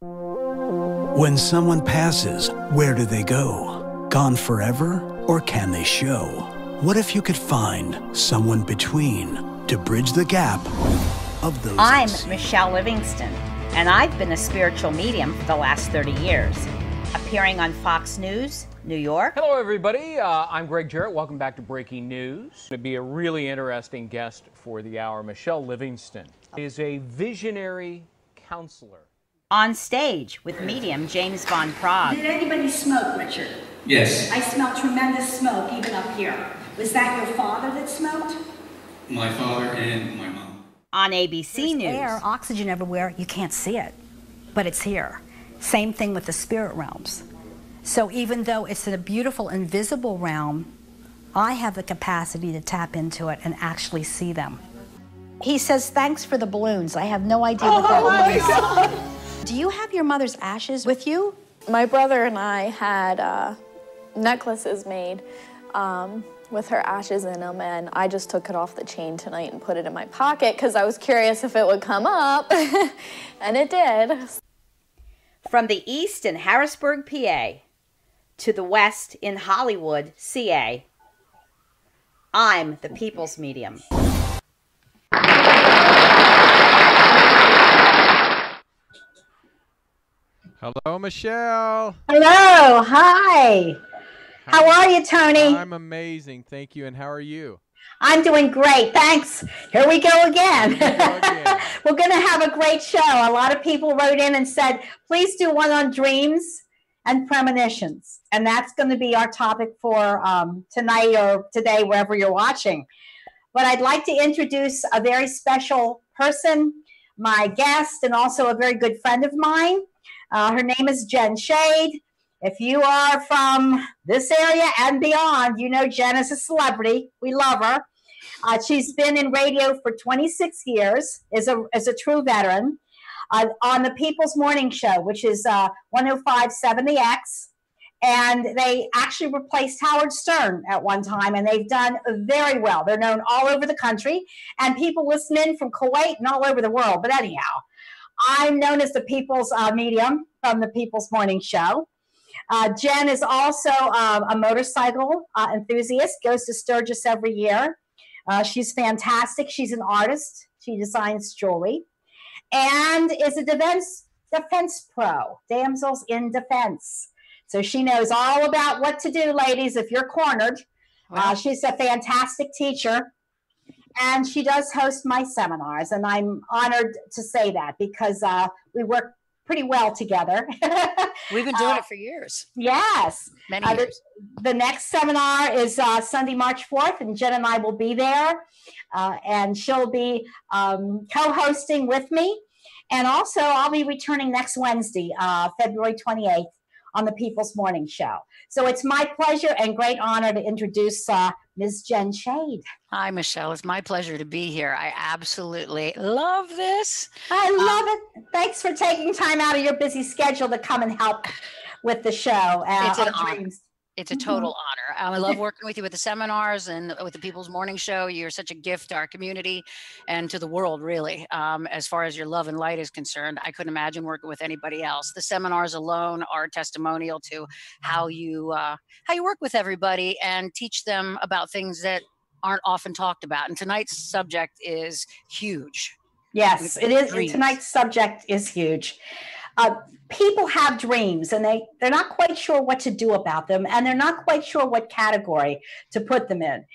When someone passes, where do they go? Gone forever? Or can they show? What if you could find someone between to bridge the gap of those? I'm Michele Livingston, and I've been a spiritual medium for the last 30 years, appearing on Fox News, New York. Hello, everybody. I'm Greg Jarrett. Welcome back to Breaking News. To be a really interesting guest for the hour, Michele Livingston is a visionary counselor. On stage with medium James Von Prague. Did anybody smoke, Richard? Yes. I smell tremendous smoke even up here. Was that your father that smoked? My father and my mom. On ABC There's News. Air, oxygen everywhere. You can't see it, but it's here. Same thing with the spirit realms. So even though it's in a beautiful invisible realm, I have the capacity to tap into it and actually see them. He says, thanks for the balloons. I have no idea what that means. God. Do you have your mother's ashes with you? My brother and I had necklaces made with her ashes in them, and I just took it off the chain tonight and put it in my pocket because I was curious if it would come up, and it did. From the east in Harrisburg, PA, to the west in Hollywood, CA, I'm the People's Medium. Hello, Michele. Hello. Hi. How are you, Tony? I'm amazing. Thank you. And how are you? I'm doing great. Thanks. Here we go again. We're going to have a great show. A lot of people wrote in and said, please do one on dreams and premonitions. And that's going to be our topic for tonight or today, wherever you're watching. But I'd like to introduce a very special person, my guest, and also a very good friend of mine. Her name is Jen Shade. If you are from this area and beyond, you know Jen is a celebrity. We love her. She's been in radio for 26 years, is a true veteran, on the People's Morning Show, which is 105.7 The X. And they actually replaced Howard Stern at one time, and they've done very well. They're known all over the country, and people listen in from Kuwait and all over the world. But anyhow, I'm known as the People's Medium from the People's Morning Show. Jen is also a motorcycle enthusiast, goes to Sturgis every year. She's fantastic. She's an artist. She designs jewelry and is a defense pro, damsels in defense. So she knows all about what to do, ladies, if you're cornered. Wow. She's a fantastic teacher. And she does host my seminars, and I'm honored to say that because we work pretty well together. We've been doing it for years. Yes. Many years. The next seminar is Sunday, March 4th, and Jen and I will be there, and she'll be co-hosting with me. And also, I'll be returning next Wednesday, February 28th, on the People's Morning Show. So it's my pleasure and great honor to introduce Ms. Jen Shade. Hi, Michele. It's my pleasure to be here. I absolutely love this. I love it. Thanks for taking time out of your busy schedule to come and help with the show. It's an honor. It's a total honor. I love working with you with the seminars and with the People's Morning Show. You're such a gift to our community and to the world, really. As far as your love and light is concerned, I couldn't imagine working with anybody else. The seminars alone are testimonial to how you work with everybody and teach them about things that aren't often talked about. And tonight's subject is huge. Yes, it is. Dreams. Tonight's subject is huge. People have dreams, and they're not quite sure what to do about them, and they're not quite sure what category to put them in.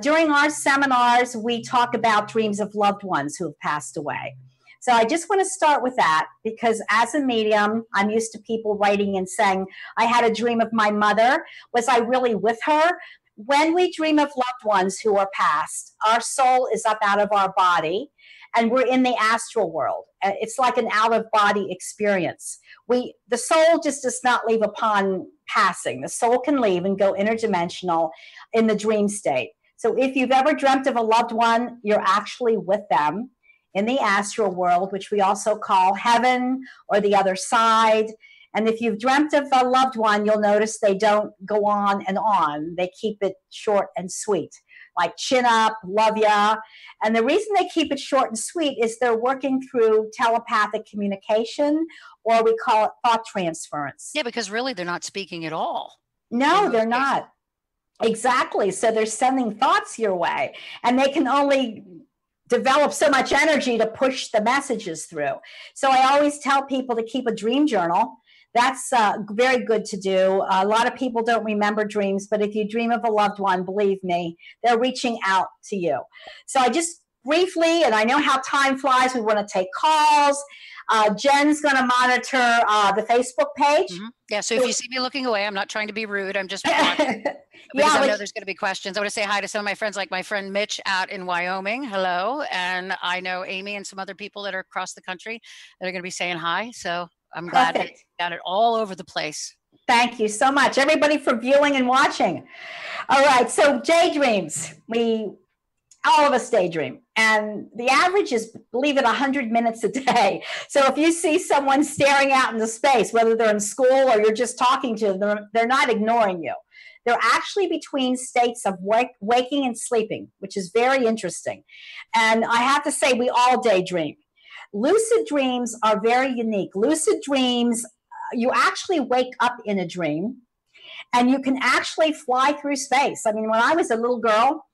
During our seminars, we talk about dreams of loved ones who have passed away. So I just want to start with that because as a medium, I'm used to people writing and saying, I had a dream of my mother. Was I really with her? When we dream of loved ones who are passed, our soul is up out of our body, and we're in the astral world. It's like an out-of-body experience. The soul just does not leave upon passing. The soul can leave and go interdimensional in the dream state. So if you've ever dreamt of a loved one, you're actually with them in the astral world, which we also call heaven or the other side. And if you've dreamt of a loved one, you'll notice they don't go on and on. They keep it short and sweet. like chin up, love ya. And the reason they keep it short and sweet is they're working through telepathic communication, or we call it thought transference. Yeah, because really they're not speaking at all. No, they're not. Exactly. So they're sending thoughts your way, and they can only develop so much energy to push the messages through. So I always tell people to keep a dream journal. That's very good to do. A lot of people don't remember dreams, but if you dream of a loved one, believe me, they're reaching out to you. So I just briefly, and I know how time flies, we want to take calls. Jen's going to monitor the Facebook page. Mm-hmm. Yeah, so if you see me looking away, I'm not trying to be rude. I'm just watching. Because I know there's going to be questions. I want to say hi to some of my friends, like my friend Mitch out in Wyoming. Hello. And I know Amy and some other people that are across the country that are going to be saying hi. So I'm glad that you got it all over the place. Thank you so much, everybody, for viewing and watching. All right, so daydreams. All of us daydream. And the average is, believe it, 100 minutes a day. So if you see someone staring out into space, whether they're in school or you're just talking to them, they're not ignoring you. They're actually between states of waking and sleeping, which is very interesting. And I have to say, we all daydream. Lucid dreams are very unique. Lucid dreams, you actually wake up in a dream, and you can actually fly through space. I mean, when I was a little girl,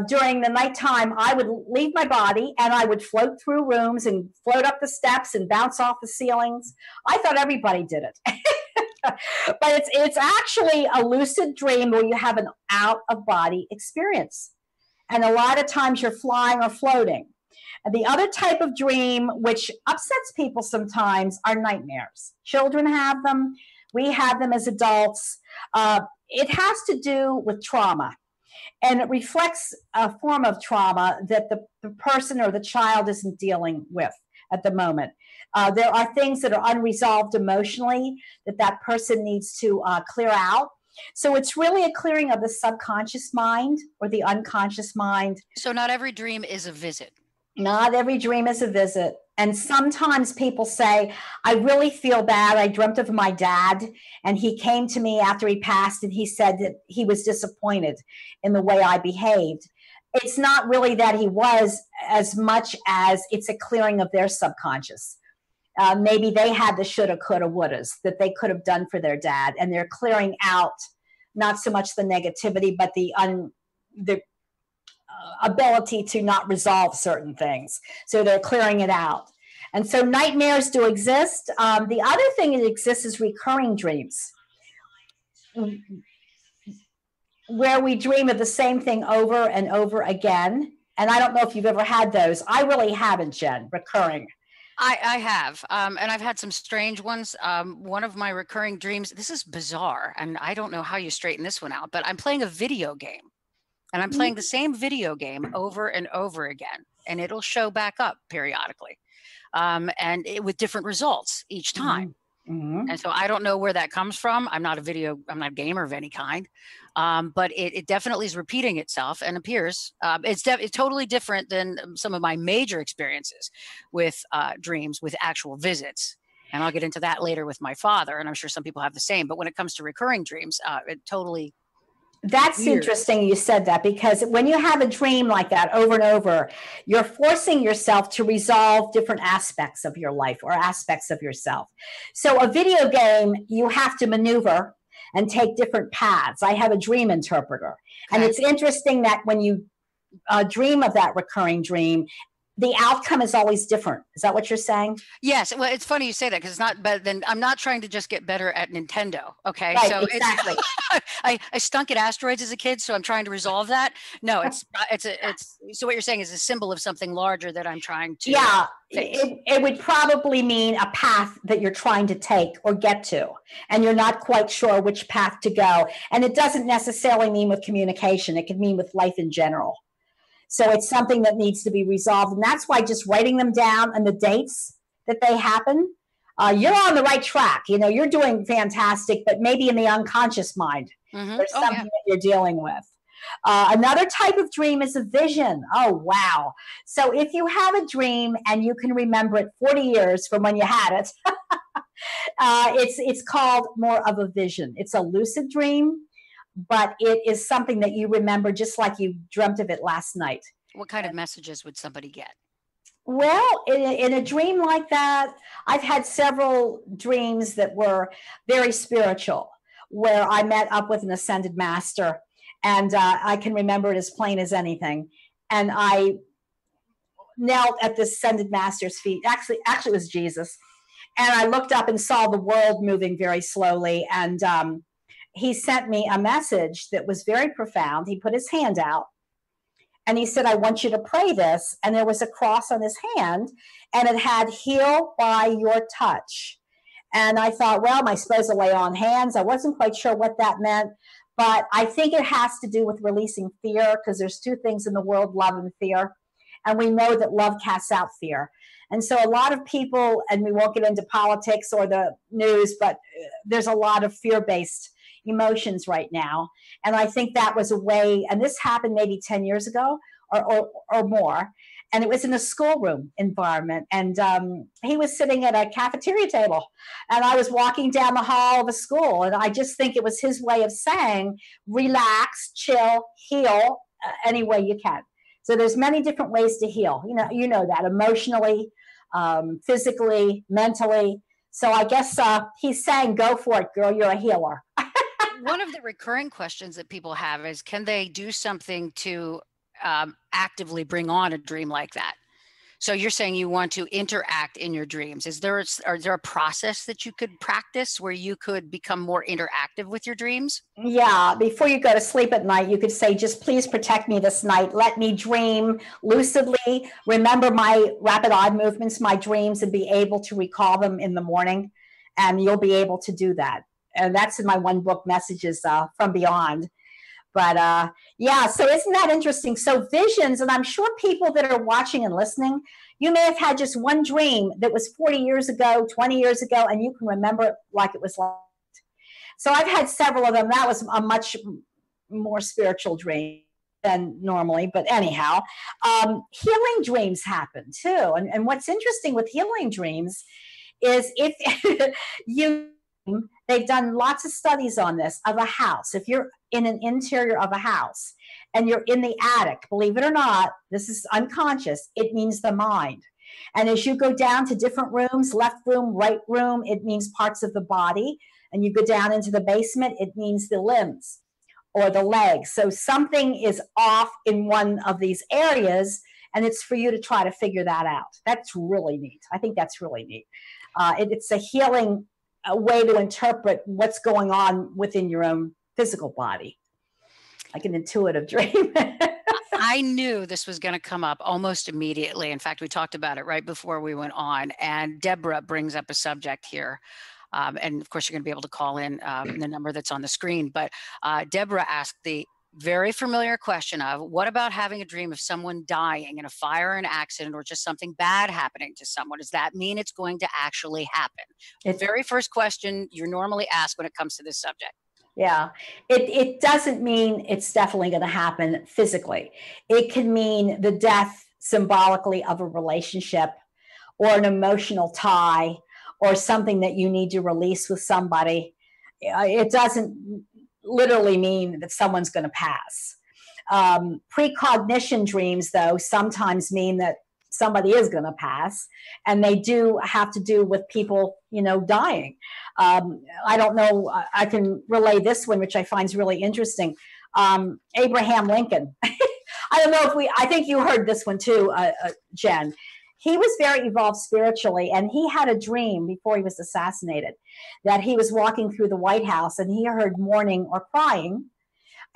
during the nighttime, I would leave my body and I would float through rooms and float up the steps and bounce off the ceilings. I thought everybody did it. But it's actually a lucid dream where you have an out-of-body experience. And a lot of times you're flying or floating. And the other type of dream, which upsets people sometimes, are nightmares. Children have them. We have them as adults. It has to do with trauma. And it reflects a form of trauma that the person or the child isn't dealing with at the moment. There are things that are unresolved emotionally that person needs to clear out. So it's really a clearing of the subconscious mind or the unconscious mind. So not every dream is a visit. Not every dream is a visit. And sometimes people say, I really feel bad. I dreamt of my dad, and he came to me after he passed, and he said that he was disappointed in the way I behaved. It's not really that he was, as much as it's a clearing of their subconscious. Maybe they had the shoulda, coulda, wouldas that they could have done for their dad, and they're clearing out not so much the negativity, but the ability to not resolve certain things. So they're clearing it out. And so nightmares do exist. The other thing that exists is recurring dreams, where we dream of the same thing over and over again. And I don't know if you've ever had those. I really haven't, Jen, recurring. I have, and I've had some strange ones. One of my recurring dreams, this is bizarre, and I don't know how you straighten this one out, but I'm playing a video game. And I'm playing the same video game over and over again, and it'll show back up periodically, with different results each time. Mm-hmm. And so I don't know where that comes from. I'm not a gamer of any kind, but it definitely is repeating itself and appears. It's totally different than some of my major experiences with dreams, with actual visits. And I'll get into that later with my father, and I'm sure some people have the same. But when it comes to recurring dreams, it totally. That's weird. Interesting you said that, because when you have a dream like that over and over, you're forcing yourself to resolve different aspects of your life or aspects of yourself. So a video game, you have to maneuver and take different paths. I have a dream interpreter. Okay. And it's interesting that when you dream of that recurring dream, the outcome is always different. Is that what you're saying? Yes. Well, it's funny you say that, because it's not better than, I'm not trying to just get better at Nintendo. Okay. Right, so exactly. I stunk at asteroids as a kid, so I'm trying to resolve that. No, it's so what you're saying is a symbol of something larger that I'm trying to. Yeah. It would probably mean a path that you're trying to take or get to, and you're not quite sure which path to go. And it doesn't necessarily mean with communication. It could mean with life in general. So it's something that needs to be resolved. And that's why just writing them down and the dates that they happen, you're on the right track. You know, you're doing fantastic, but maybe in the unconscious mind, there's something that you're dealing with. Another type of dream is a vision. Oh, wow. So if you have a dream and you can remember it 40 years from when you had it, it's called more of a vision. It's a lucid dream. but it is something that you remember just like you dreamt of it last night. What kind of messages would somebody get? Well, in a dream like that, I've had several dreams that were very spiritual, where I met up with an ascended master, and I can remember it as plain as anything. And I knelt at the ascended master's feet. Actually, it was Jesus. And I looked up and saw the world moving very slowly. And he sent me a message that was very profound. He put his hand out and he said, I want you to pray this. And there was a cross on his hand, and it had heal by your touch. And I thought, well, am I supposed to lay on hands? I wasn't quite sure what that meant, but I think it has to do with releasing fear, because there's two things in the world, love and fear. And we know that love casts out fear. And so a lot of people, and we won't get into politics or the news, but there's a lot of fear-based emotions right now. And I think that was a way, and this happened maybe 10 years ago or more. And it was in a schoolroom environment. And he was sitting at a cafeteria table, and I was walking down the hall of a school. And I just think it was his way of saying, relax, chill, heal any way you can. So there's many different ways to heal. You know that emotionally, physically, mentally. So I guess he's saying, go for it, girl. You're a healer. One of the recurring questions that people have is, can they do something to actively bring on a dream like that? So you're saying you want to interact in your dreams. Is there a process that you could practice where you could become more interactive with your dreams? Yeah, before you go to sleep at night, you could say, just please protect me this night. Let me dream lucidly, remember my rapid eye movements, my dreams, and be able to recall them in the morning. And you'll be able to do that. And that's in my one book, Messages from Beyond. But yeah, so isn't that interesting? So visions, and I'm sure people that are watching and listening, you may have had just one dream that was 40 years ago, 20 years ago, and you can remember it like it was last. So I've had several of them. That was a much more spiritual dream than normally, but anyhow, healing dreams happen too. And what's interesting with healing dreams is if they've done lots of studies on this, of a house. If you're in an interior of a house and you're in the attic, believe it or not, this is unconscious, it means the mind. And as you go down to different rooms, left room, right room, it means parts of the body. And you go down into the basement, it means the limbs or the legs. So something is off in one of these areas, and it's for you to try to figure that out. That's really neat. I think that's really neat. It's a healing way to interpret what's going on within your own physical body, like an intuitive dream. I knew this was going to come up almost immediately. In fact, we talked about it right before we went on, and Deborah brings up a subject here. And of course, you're going to be able to call in the number that's on the screen. But Deborah asked the very familiar question of, what about having a dream of someone dying in a fire, an accident, or just something bad happening to someone? Does that mean it's going to actually happen? The very first question you're normally asked when it comes to this subject. Yeah, it doesn't mean it's definitely going to happen physically. It can mean the death symbolically of a relationship or an emotional tie or something that you need to release with somebody. It doesn't literally mean that someone's going to pass. Precognition dreams, though, sometimes mean that somebody is going to pass, and they do have to do with people, dying. I don't know. I can relay this one, which I find is really interesting. Abraham Lincoln. I don't know I think you heard this one too, Jen. He was very evolved spiritually, and he had a dream before he was assassinated that he was walking through the White House and he heard mourning or crying.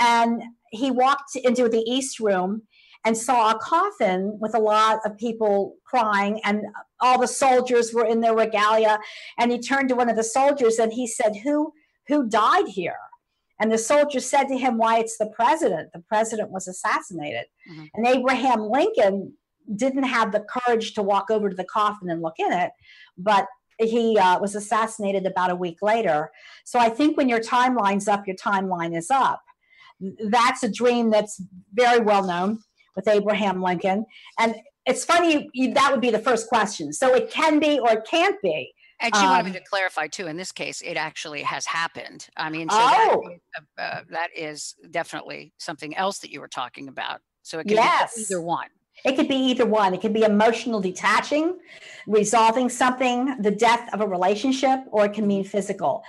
And he walked into the East Room and saw a coffin with a lot of people crying, and all the soldiers were in their regalia. And he turned to one of the soldiers and he said, who died here? And the soldier said to him, why, it's the president. The president was assassinated. Mm-hmm. And Abraham Lincoln didn't have the courage to walk over to the coffin and look in it, but he was assassinated about a week later. So I think when your timeline's up, your timeline is up. That's a dream that's very well known with Abraham Lincoln. And it's funny, that would be the first question. So it can be or it can't be. And she wanted me to clarify too, in this case, it actually has happened. I mean, so that is definitely something else that you were talking about. So it can be either one. It could be either one. It could be emotional detaching, resolving something, the death of a relationship, or it can mean physical.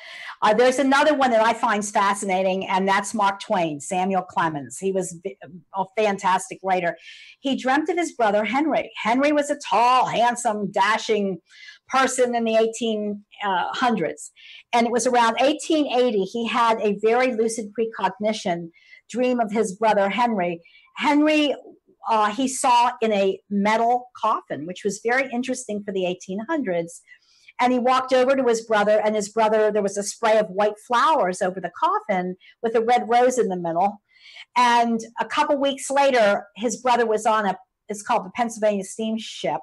There's another one that I find fascinating, and that's Mark Twain, Samuel Clemens. He was a fantastic writer. He dreamt of his brother, Henry. Henry was a tall, handsome, dashing person in the 1800s. And it was around 1880, he had a very lucid precognition dream of his brother, Henry. Henry, he saw in a metal coffin, which was very interesting for the 1800s. And he walked over to his brother, and his brother, there was a spray of white flowers over the coffin with a red rose in the middle. And a couple weeks later, his brother was on it's called the Pennsylvania steamship.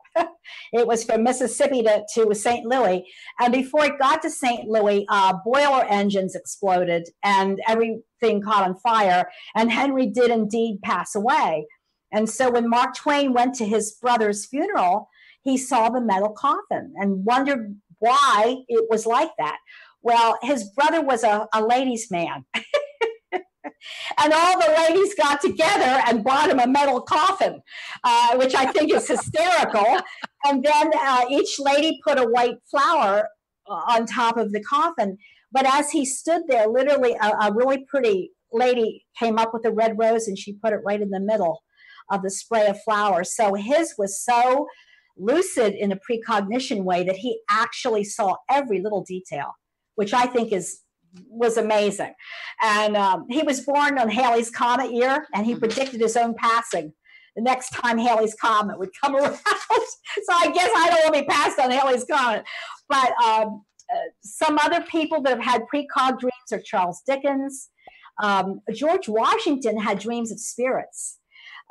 It was from Mississippi to St. Louis. And before it got to St. Louis, boiler engines exploded and everything caught on fire. And Henry did indeed pass away. And so when Mark Twain went to his brother's funeral, he saw the metal coffin and wondered why it was like that. Well, his brother was a ladies' man. And all the ladies got together and bought him a metal coffin, which I think is hysterical. And then each lady put a white flower on top of the coffin. But as he stood there, literally a really pretty lady came up with a red rose and she put it right in the middle of the spray of flowers. So his was so lucid in a precognition way that he actually saw every little detail, which I think was amazing. And he was born on Halley's Comet year, and he predicted his own passing the next time Halley's Comet would come around. So I guess I don't want to be passed on Halley's Comet. But some other people that have had precog dreams are Charles Dickens. George Washington had dreams of spirits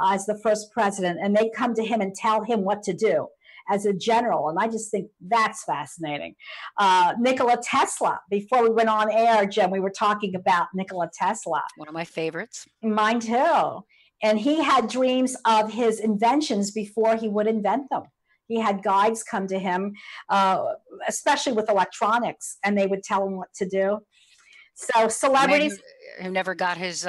as the first president, and they'd come to him and tell him what to do as a general. And I just think that's fascinating. Nikola Tesla, before we went on air, Jen, we were talking about Nikola Tesla. One of my favorites. Mine too. And he had dreams of his inventions before he would invent them. He had guides come to him, especially with electronics, and they would tell him what to do. So celebrities who never got his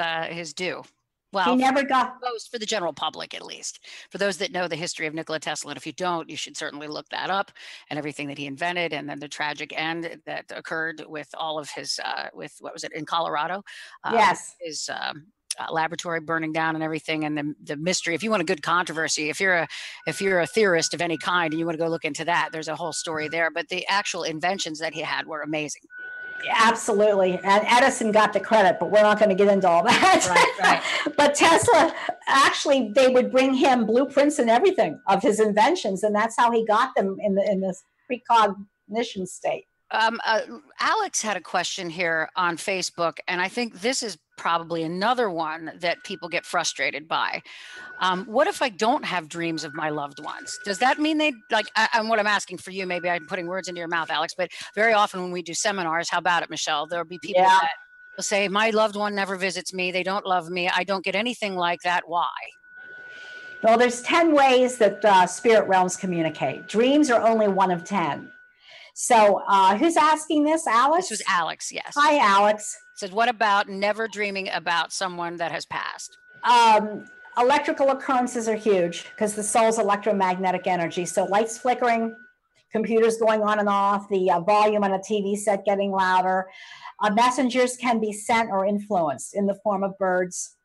due. Well, he never got most for the general public, at least. For those that know the history of Nikola Tesla, and if you don't, you should certainly look that up and everything that he invented, and then the tragic end that occurred with all of his, with what was it in Colorado? Yes, his laboratory burning down and everything, and the mystery. If you want a good controversy, if you're a theorist of any kind and you want to go look into that, there's a whole story there. But the actual inventions that he had were amazing. Absolutely. And Edison got the credit, but we're not going to get into all that. Right. But Tesla, actually, they would bring him blueprints and everything of his inventions, and that's how he got them in this precognition state. Alex had a question here on Facebook, and I think this is probably another one that people get frustrated by. What if I don't have dreams of my loved ones? Does that mean they and what I'm asking for you, maybe I'm putting words into your mouth, Alex, but very often when we do seminars, how about it, Michelle? There'll be people that will say, my loved one never visits me. They don't love me. I don't get anything like that. Why? Well, there's 10 ways that spirit realms communicate. Dreams are only one of 10. So who's asking this, Alex? This was Alex, yes. Hi, Alex. Said, what about never dreaming about someone that has passed? Electrical occurrences are huge because the soul's electromagnetic energy. So lights flickering, computers going on and off, the volume on a TV set getting louder. Messengers can be sent or influenced in the form of birds,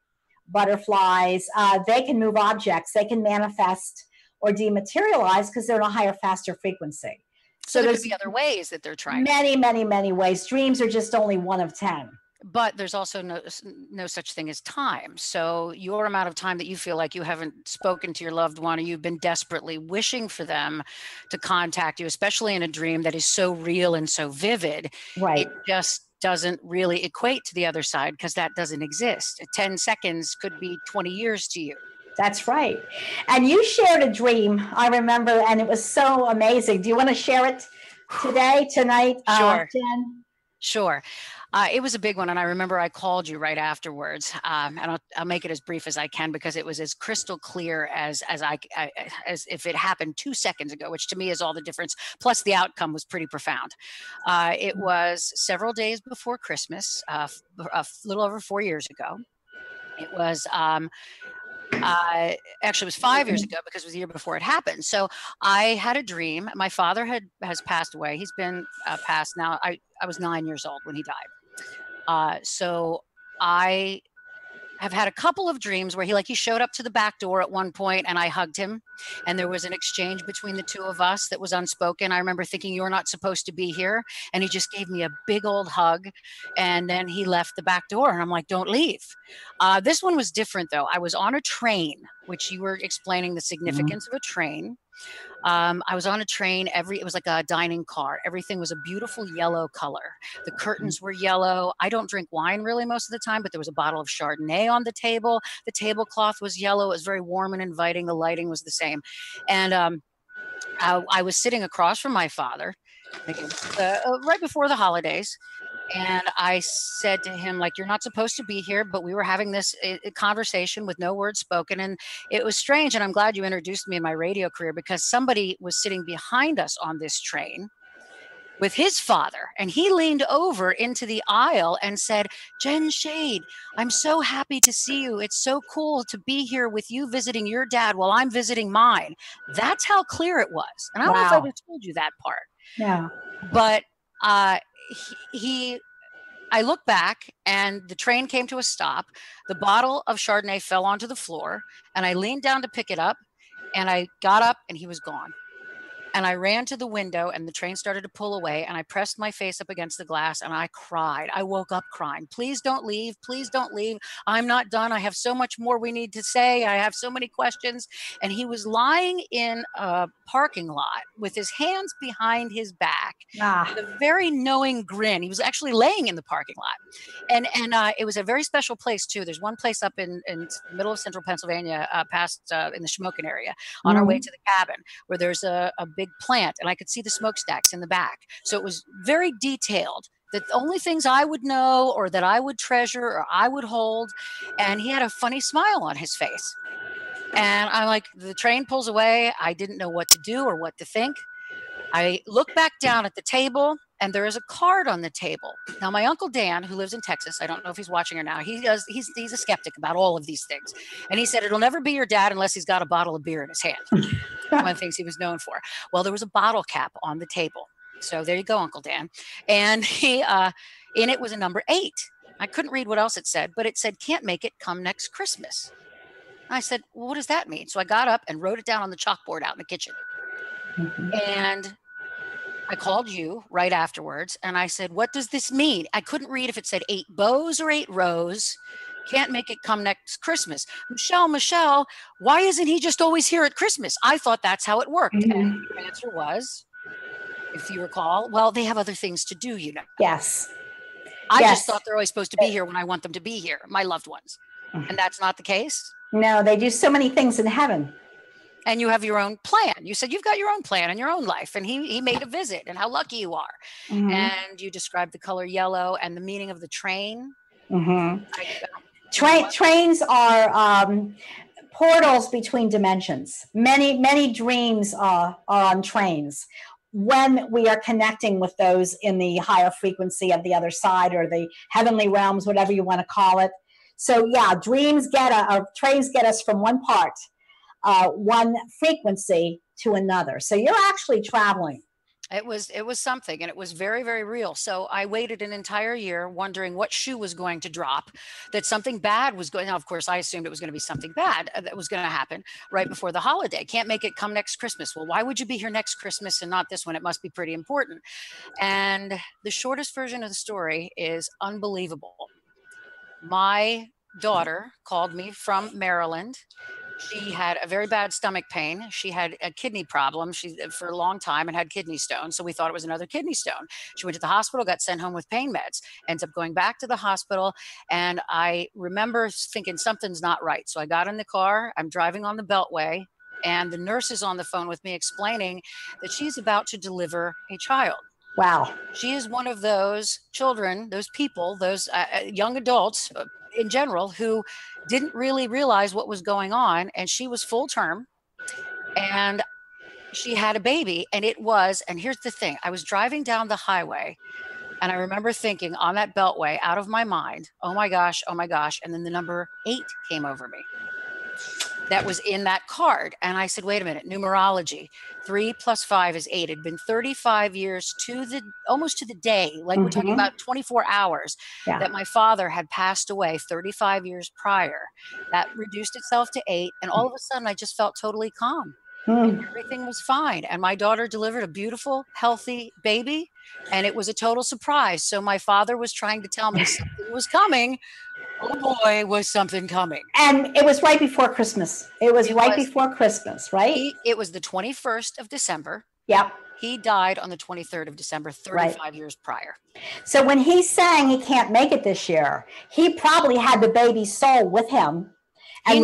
butterflies. They can move objects. They can manifest or dematerialize because they're in a higher, faster frequency. So there could be other ways that they're trying. Many, many, many ways. Dreams are just only one of 10. But there's also no such thing as time. So your amount of time that you feel like you haven't spoken to your loved one, or you've been desperately wishing for them to contact you, especially in a dream that is so real and so vivid, right? It just doesn't really equate to the other side because that doesn't exist. 10 seconds could be 20 years to you. That's right. And you shared a dream, I remember, and it was so amazing. Do you want to share it tonight, Sure. Jen? Sure. It was a big one, and I remember I called you right afterwards, and I'll make it as brief as I can because it was as crystal clear as as if it happened 2 seconds ago, which to me is all the difference. Plus, the outcome was pretty profound. It was several days before Christmas, a little over 4 years ago. It was actually, it was 5 years ago because it was the year before it happened. So I had a dream. My father has passed away. He's been passed now. I was 9 years old when he died. So I have had a couple of dreams where he showed up to the back door at one point and I hugged him, and there was an exchange between the two of us that was unspoken. I remember thinking, you're not supposed to be here. And he just gave me a big old hug, and then he left the back door, and I'm like, don't leave. This one was different though. I was on a train, which you were explaining the significance of a train. I was on a train. It was like a dining car. Everything was a beautiful yellow color. The curtains were yellow. I don't drink wine really most of the time, but there was a bottle of Chardonnay on the table. The tablecloth was yellow. It was very warm and inviting. The lighting was the same. And I was sitting across from my father right before the holidays. And I said to him, you're not supposed to be here, but we were having this conversation with no words spoken. And it was strange. And I'm glad you introduced me in my radio career, because somebody was sitting behind us on this train with his father. And he leaned over into the aisle and said, Jen Shade, I'm so happy to see you. It's so cool to be here with you visiting your dad while I'm visiting mine. That's how clear it was. And I don't know if I ever told you that part. Yeah. But I looked back and the train came to a stop. The bottle of Chardonnay fell onto the floor, and I leaned down to pick it up, and I got up and he was gone. And I ran to the window, and the train started to pull away, and I pressed my face up against the glass and I cried. I woke up crying. Please don't leave. Please don't leave. I'm not done. I have so much more we need to say. I have so many questions. And he was lying in a parking lot with his hands behind his back, with a very knowing grin. He was actually laying in the parking lot. And it was a very special place too. There's one place up in the middle of central Pennsylvania, past in the Shamokin area, on our way to the cabin, where there's a big plant, and I could see the smokestacks in the back. So it was very detailed. The only things I would know, or that I would treasure, or I would hold. And he had a funny smile on his face. And I'm like, the train pulls away. I didn't know what to do or what to think. I look back down at the table, and there is a card on the table. Now, my Uncle Dan, who lives in Texas, I don't know if he's watching her now, he's a skeptic about all of these things. And he said, it'll never be your dad unless he's got a bottle of beer in his hand. One of the things he was known for. Well, there was a bottle cap on the table. So there you go, Uncle Dan. And he, in it was a number 8. I couldn't read what else it said, but it said, can't make it, come next Christmas. I said, well, what does that mean? So I got up and wrote it down on the chalkboard out in the kitchen. And I called you right afterwards, and I said, what does this mean? I couldn't read if it said 8 bows or 8 rows. Can't make it, come next Christmas. Michelle, why isn't he just always here at Christmas? I thought that's how it worked. And your answer was, if you recall, well, they have other things to do, you know. Yes. I just thought they're always supposed to be here when I want them to be here, my loved ones. And that's not the case? No, they do so many things in heaven. And you have your own plan. You said you've got your own plan in your own life. And he made a visit, and how lucky you are. And you described the color yellow and the meaning of the train. Trains are portals between dimensions. Many dreams are on trains. When we are connecting with those in the higher frequency of the other side, or the heavenly realms, whatever you want to call it. So yeah, trains get us from one part, one frequency to another. So you're actually traveling. It was something, and it was very, very real. So I waited an entire year wondering what shoe was going to drop, that something bad was going. Now, of course, I assumed it was going to be something bad that was going to happen right before the holiday. Can't make it, come next Christmas. Well, why would you be here next Christmas and not this one? It must be pretty important. And the shortest version of the story is unbelievable. My daughter called me from Maryland. She had a very bad stomach pain. She had a kidney problem for a long time and had kidney stones. So we thought it was another kidney stone. She went to the hospital, got sent home with pain meds, ends up going back to the hospital. And I remember thinking something's not right. So I got in the car. I'm driving on the Beltway, and the nurse is on the phone with me explaining that she's about to deliver a child. Wow. She is one of those children, those people, those young adults in general who didn't really realize what was going on. And she was full term and she had a baby. And and here's the thing, I was driving down the highway and I remember thinking on that beltway out of my mind, oh my gosh, oh my gosh. And then the number 8 came over me. That was in that card. And I said, wait a minute, numerology, 3 + 5 is 8. It had been 35 years almost to the day, like we're talking about 24 hours that my father had passed away 35 years prior. That reduced itself to 8. And all of a sudden I just felt totally calm. And everything was fine. And my daughter delivered a beautiful, healthy baby. And it was a total surprise. So my father was trying to tell me something was coming. Oh boy, was something coming. And it was right before Christmas. It was before Christmas, right? It was the 21st of December. Yep. He died on the 23rd of December, 35 years prior. So when he's saying he can't make it this year, he probably had the baby's soul with him and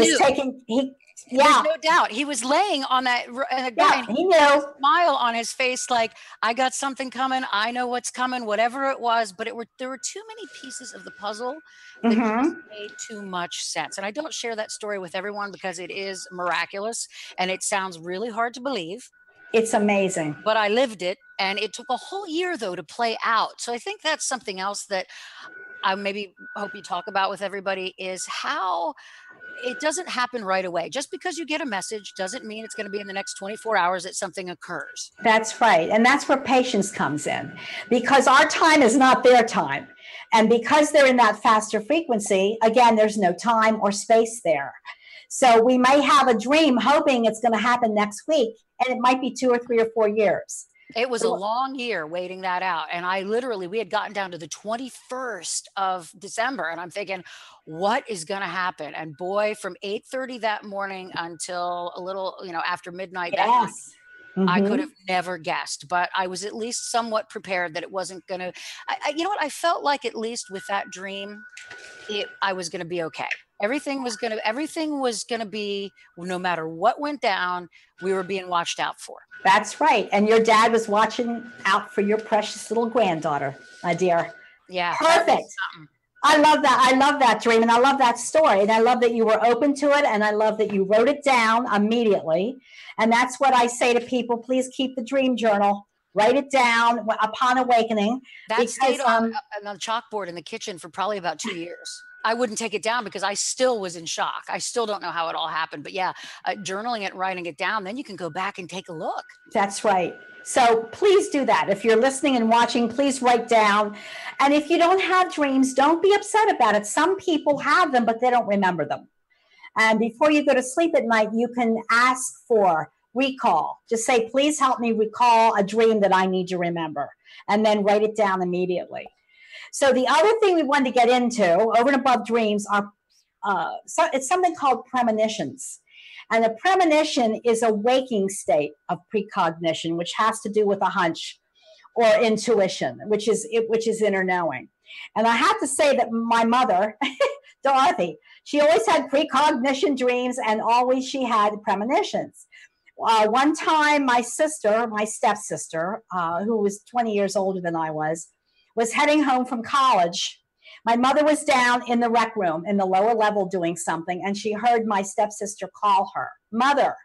There's no doubt. He was laying on that, and he knew. Smile on his face, like, I got something coming. I know what's coming, whatever it was. But there were too many pieces of the puzzle that just made too much sense. And I don't share that story with everyone because it is miraculous and it sounds really hard to believe. It's amazing. But I lived it, and it took a whole year, though, to play out. So I think that's something else that I maybe hope you talk about with everybody is how it doesn't happen right away. Just because you get a message doesn't mean it's going to be in the next 24 hours that something occurs. That's right. And that's where patience comes in, because our time is not their time. And because they're in that faster frequency, again, there's no time or space there. So we may have a dream hoping it's going to happen next week, and it might be 2 or 3 or 4 years. It was a long year waiting that out. And we had gotten down to the 21st of December. And I'm thinking, what is going to happen? And boy, from 8:30 that morning until a little, after midnight that night, I could have never guessed. But I was at least somewhat prepared that it wasn't going to, you know what? I felt like at least with that dream, I was going to be okay. Everything was going to be, no matter what went down, we were being watched out for. That's right. And your dad was watching out for your precious little granddaughter, my dear. Yeah. Perfect. I love that. I love that dream. And I love that story. And I love that you were open to it. And I love that you wrote it down immediately. And that's what I say to people. Please keep the dream journal. Write it down upon awakening. That stayed on the chalkboard in the kitchen for probably about 2 years. I wouldn't take it down because I still was in shock. I still don't know how it all happened. But yeah, journaling it, writing it down, then you can go back and take a look. That's right. So please do that. If you're listening and watching, please write down. And if you don't have dreams, don't be upset about it. Some people have them, but they don't remember them. And before you go to sleep at night, you can ask for recall. Just say, please help me recall a dream that I need to remember. And then write it down immediately. So the other thing we wanted to get into, over and above dreams, are it's something called premonitions. And a premonition is a waking state of precognition, which has to do with a hunch or intuition, which is inner knowing. And I have to say that my mother, Dorothy, she always had precognition dreams, and always she had premonitions. One time, my stepsister, who was 20 years older than I was heading home from college. My mother was down in the rec room in the lower level doing something, and she heard my stepsister call her, mother,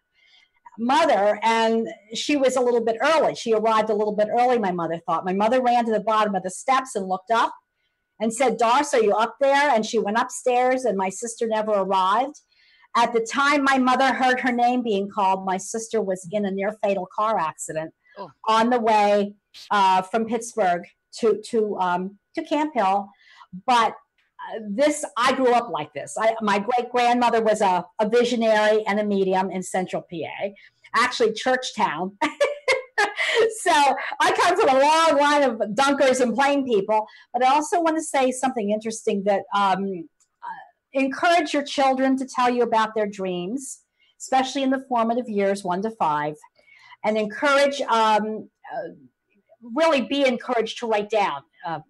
and she was a little bit early. She arrived a little bit early, my mother thought. My mother ran to the bottom of the steps and looked up and said, Darce, are you up there? And she went upstairs, and my sister never arrived. At the time my mother heard her name being called, my sister was in a near fatal car accident on the way from Pittsburgh to Camp Hill. But I grew up like this. My great-grandmother was a visionary and a medium in central PA, actually Churchtown. So I come from a long line of dunkers and plain people. But I also want to say something interesting, that encourage your children to tell you about their dreams, especially in the formative years, 1 to 5, and encourage really be encouraged to write down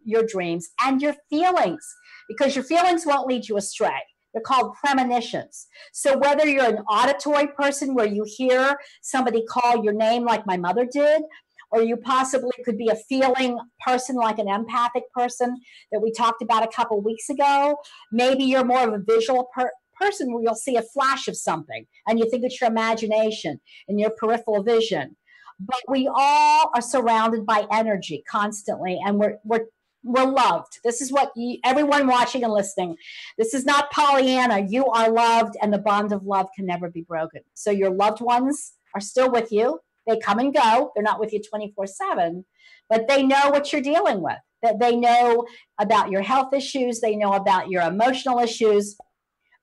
your dreams and your feelings, because your feelings won't lead you astray. They're called premonitions. So whether you're an auditory person where you hear somebody call your name like my mother did, or you possibly could be a feeling person, like an empathic person that we talked about a couple weeks ago. Maybe you're more of a visual person where you'll see a flash of something and you think it's your imagination and your peripheral vision. But we all are surrounded by energy constantly, and we're loved. This is what everyone watching and listening, this is not Pollyanna. You are loved, and the bond of love can never be broken. So your loved ones are still with you. They come and go. They're not with you 24/7, but they know what you're dealing with. That they know about your health issues. They know about your emotional issues.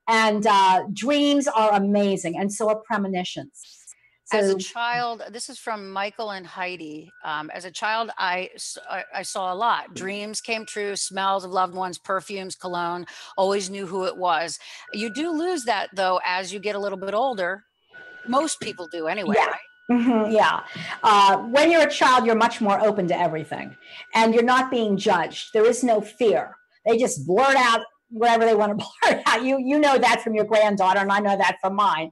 And dreams are amazing, and so are premonitions. So, as a child, this is from Michael and Heidi. As a child, I saw a lot. Dreams came true, smells of loved ones, perfumes, cologne, always knew who it was. You do lose that, though, as you get a little bit older. Most people do anyway, yeah. right? Mm-hmm, yeah. When you're a child, you're much more open to everything, and you're not being judged. There is no fear. They just blurt out whatever they want to blurt out. You know that from your granddaughter, and I know that from mine.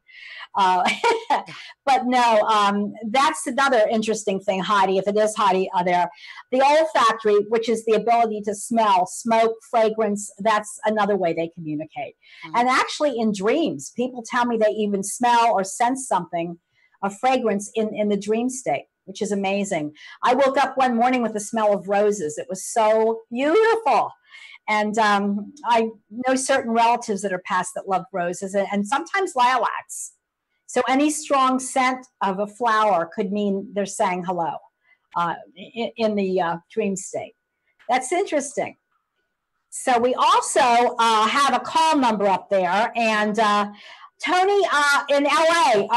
But no, that's another interesting thing, Heidi, if it is Heidi there. The olfactory, which is the ability to smell, smoke, fragrance, that's another way they communicate. Mm-hmm. And actually in dreams, people tell me they even smell or sense something, a fragrance in the dream state, which is amazing. I woke up one morning with the smell of roses. It was so beautiful. And I know certain relatives that are passed that love roses, and sometimes lilacs. So any strong scent of a flower could mean they're saying hello in the dream state. That's interesting. So we also have a call number up there. And Tony in LA,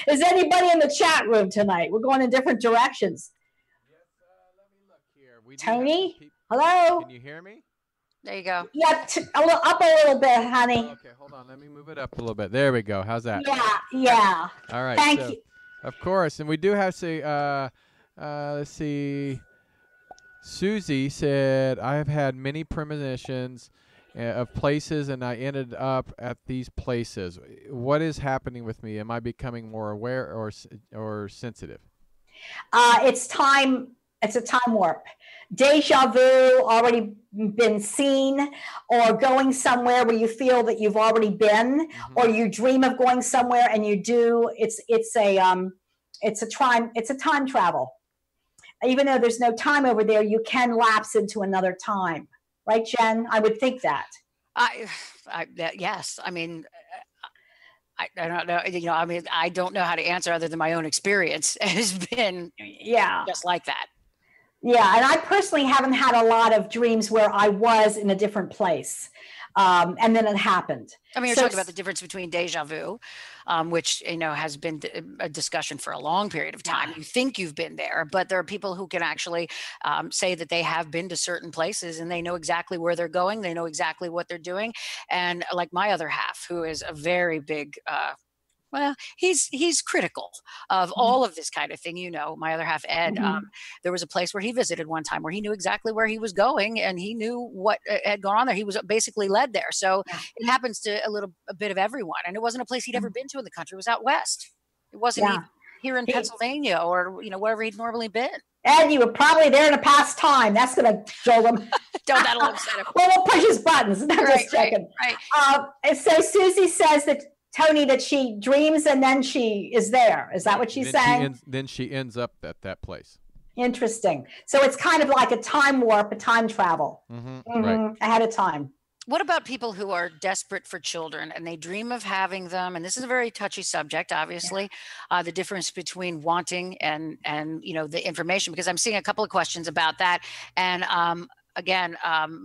is anybody in the chat room tonight? We're going in different directions. Yes, let me look here. Tony, hello? Can you hear me? There you go. Yeah, up a little bit, honey. Oh, okay, hold on. Let me move it up a little bit. There we go. How's that? Yeah. All right. Thank you. Of course. And we do have to let's see. Susie said, I have had many premonitions of places, and I ended up at these places. What is happening with me? Am I becoming more aware or sensitive? It's time. It's a time warp. Deja vu, already been seen, or going somewhere where you feel that you've already been, or you dream of going somewhere and you do. It's a time travel. Even though there's no time over there, you can lapse into another time, right, Jen? I would think that. Yes. I mean, I don't know. I mean, I don't know how to answer other than my own experience has been just like that. Yeah, and I personally haven't had a lot of dreams where I was in a different place, and then it happened. I mean, you're talking about the difference between deja vu, which, has been a discussion for a long period of time. You think you've been there, but there are people who can actually say that they have been to certain places and they know exactly where they're going. They know exactly what they're doing. And like my other half, who is a very big well, he's critical of all of this kind of thing. My other half, Ed, there was a place where he visited one time where he knew exactly where he was going and he knew what had gone on there. He was basically led there. So it happens to a bit of everyone. And it wasn't a place he'd ever been to in the country. It was out west. It wasn't even here in Pennsylvania or, wherever he'd normally been. Ed, you were probably there in a past time. That's going to jolt him. That'll upset him. Well, we'll push his buttons. I'm just checking. Right. So Susie says that Tony, that she dreams and then she is there. Is that what she's saying? Then she ends up at that place. Interesting. So it's kind of like a time warp, a time travel Right. ahead of time. What about people who are desperate for children and they dream of having them? And this is a very touchy subject, obviously, the difference between wanting and the information, because I'm seeing a couple of questions about that. And again,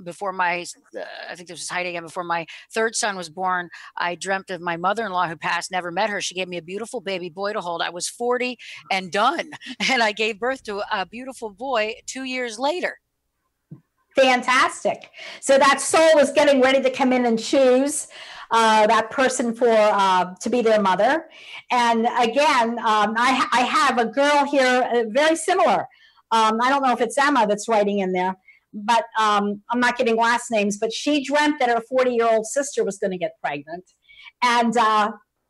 before I think this was Heidi again, before my third son was born, I dreamt of my mother-in-law who passed, never met her. She gave me a beautiful baby boy to hold. I was 40 and done. And I gave birth to a beautiful boy 2 years later. Fantastic. So that soul is getting ready to come in and choose that person to be their mother. And again, I have a girl here very similar. I don't know if it's Emma that's writing in there, but I'm not giving last names, but she dreamt that her 40-year-old sister was going to get pregnant. And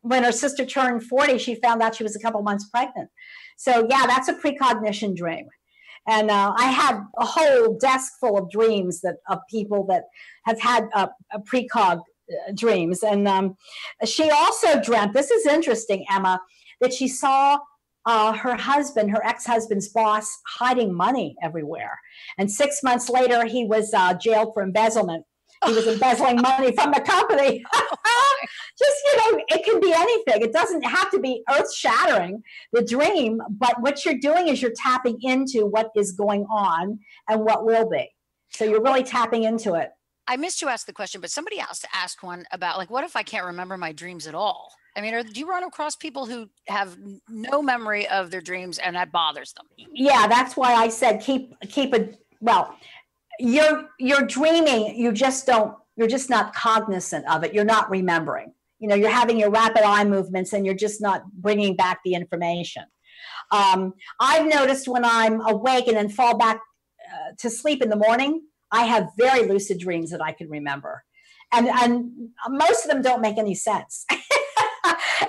when her sister turned 40, she found out she was a couple months pregnant. So yeah, that's a precognition dream. And I had a whole desk full of dreams of people that have had a precog dreams. And she also dreamt, this is interesting, Emma, that she saw her husband, her ex-husband's boss, hiding money everywhere. And 6 months later, he was jailed for embezzlement. He was embezzling money from the company. Just, it can be anything. It doesn't have to be earth-shattering, the dream, but what you're doing is you're tapping into what is going on and what will be. So you're really tapping into it. I missed to ask the question, but somebody else asked one about, like, what if I can't remember my dreams at all? I mean, do you run across people who have no memory of their dreams and that bothers them? Yeah, that's why I said keep it. Well, you're dreaming. You're just not cognizant of it. You're not remembering. You're having your rapid eye movements and you're just not bringing back the information. I've noticed when I'm awake and then fall back to sleep in the morning, I have very lucid dreams that I can remember. And most of them don't make any sense.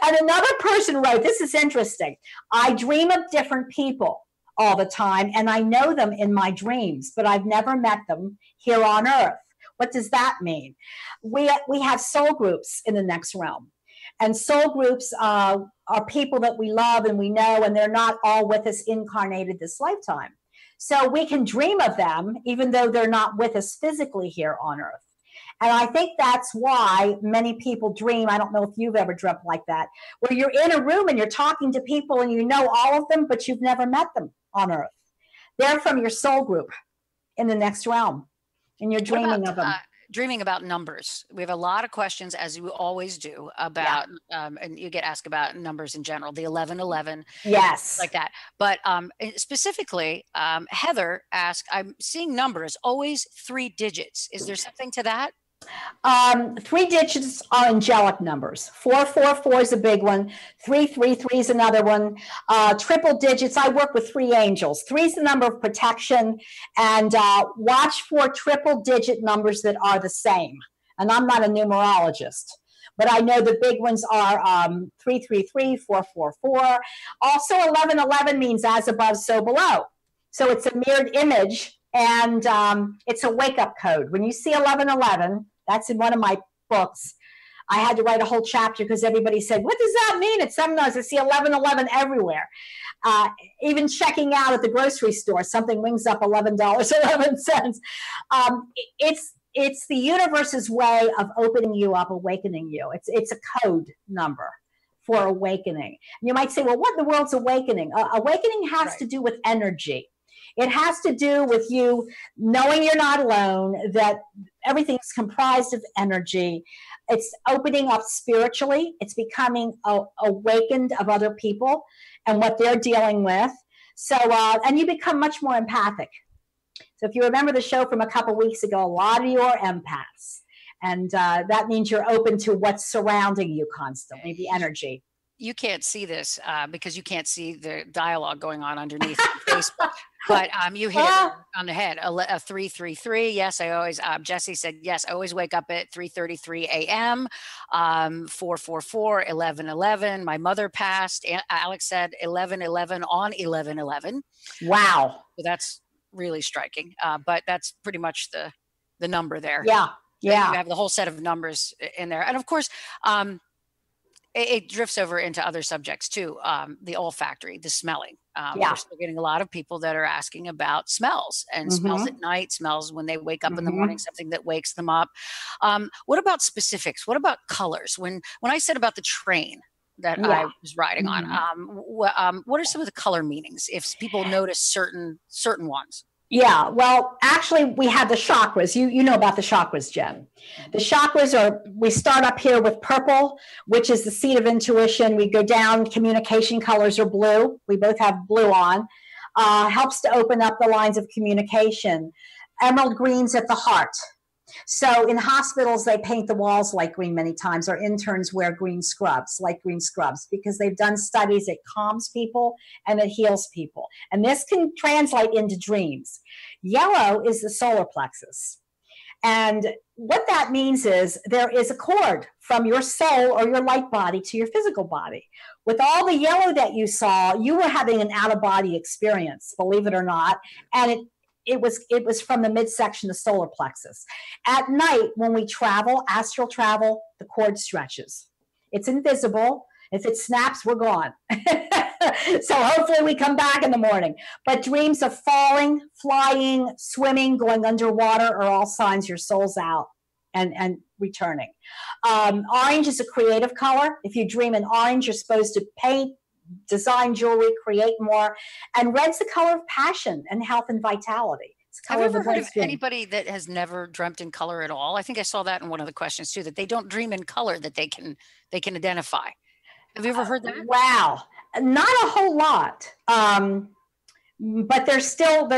And another person wrote, this is interesting, I dream of different people all the time, and I know them in my dreams, but I've never met them here on earth. What does that mean? We have soul groups in the next realm. And soul groups are people that we love and we know, and they're not all with us incarnated this lifetime. So we can dream of them, even though they're not with us physically here on earth. And I think that's why many people dream. I don't know if you've ever dreamt like that, where you're in a room and you're talking to people and you know all of them, but you've never met them on earth. They're from your soul group in the next realm, and you're dreaming of them. Dreaming about numbers. We have a lot of questions, as you always do, about, and you get asked about numbers in general, the 1111. Yes. Like that. But specifically, Heather asked, I'm seeing numbers, always 3 digits. Is there something to that? 3 digits are angelic numbers. 444 is a big one. 333 is another one. Triple digits, I work with 3 angels. 3 is the number of protection. And watch for triple digit numbers that are the same. And I'm not a numerologist, but I know the big ones are 333, 444. Also, 1111 means as above, so below. So it's a mirrored image. And it's a wake-up code. When you see 1111, that's in one of my books. I had to write a whole chapter because everybody said, what does that mean? It's sometimes I see 1111 everywhere. Even checking out at the grocery store, something rings up $11.11. It's the universe's way of opening you up, awakening you. It's a code number for awakening. And you might say, well, what in the world's awakening? Awakening has to do with energy. It has to do with you knowing you're not alone, that everything's comprised of energy. It's opening up spiritually. It's becoming awakened of other people and what they're dealing with. So, and you become much more empathic. So if you remember the show from a couple weeks ago, a lot of you are empaths. And that means you're open to what's surrounding you constantly, the energy. You can't see this because you can't see the dialogue going on underneath Facebook. But you hit it on the head. A 333. Yes, I always. Jesse said yes. I always wake up at 3:33 a.m. 444, 1111. My mother passed. Alex said 1111 on 1111. Wow. So that's really striking. But that's pretty much the number there. Yeah. Yeah. You have the whole set of numbers in there, and of course. It drifts over into other subjects too. The olfactory, the smelling. We're still getting a lot of people that are asking about smells and smells at night, smells when they wake up in the morning, something that wakes them up. What about specifics? What about colors? When I said about the train that I was riding on, what are some of the color meanings if people notice certain ones? Yeah, well, actually, we have the chakras. You know about the chakras, Jen. The chakras we start up here with purple, which is the seat of intuition. We go down, communication colors are blue. We both have blue on. Helps to open up the lines of communication. Emerald green's at the heart. So in hospitals, they paint the walls light green many times. Our interns wear green scrubs, light green scrubs, because they've done studies. It calms people and it heals people. And this can translate into dreams. Yellow is the solar plexus. And what that means is there is a cord from your soul or your light body to your physical body. With all the yellow that you saw, you were having an out-of-body experience, believe it or not. And it was from the midsection, the solar plexus. At night, when we travel, astral travel, the cord stretches. It's invisible. If it snaps, we're gone. So hopefully we come back in the morning. But dreams of falling, flying, swimming, going underwater are all signs your soul's out and returning. Orange is a creative color. If you dream in orange, you're supposed to paint, design jewelry, create more. And red's the color of passion and health and vitality. Have you ever heard of anybody that has never dreamt in color at all? I think I saw that in one of the questions too, that they don't dream in color that they can identify. Have you ever heard that? Wow. Not a whole lot. But they're still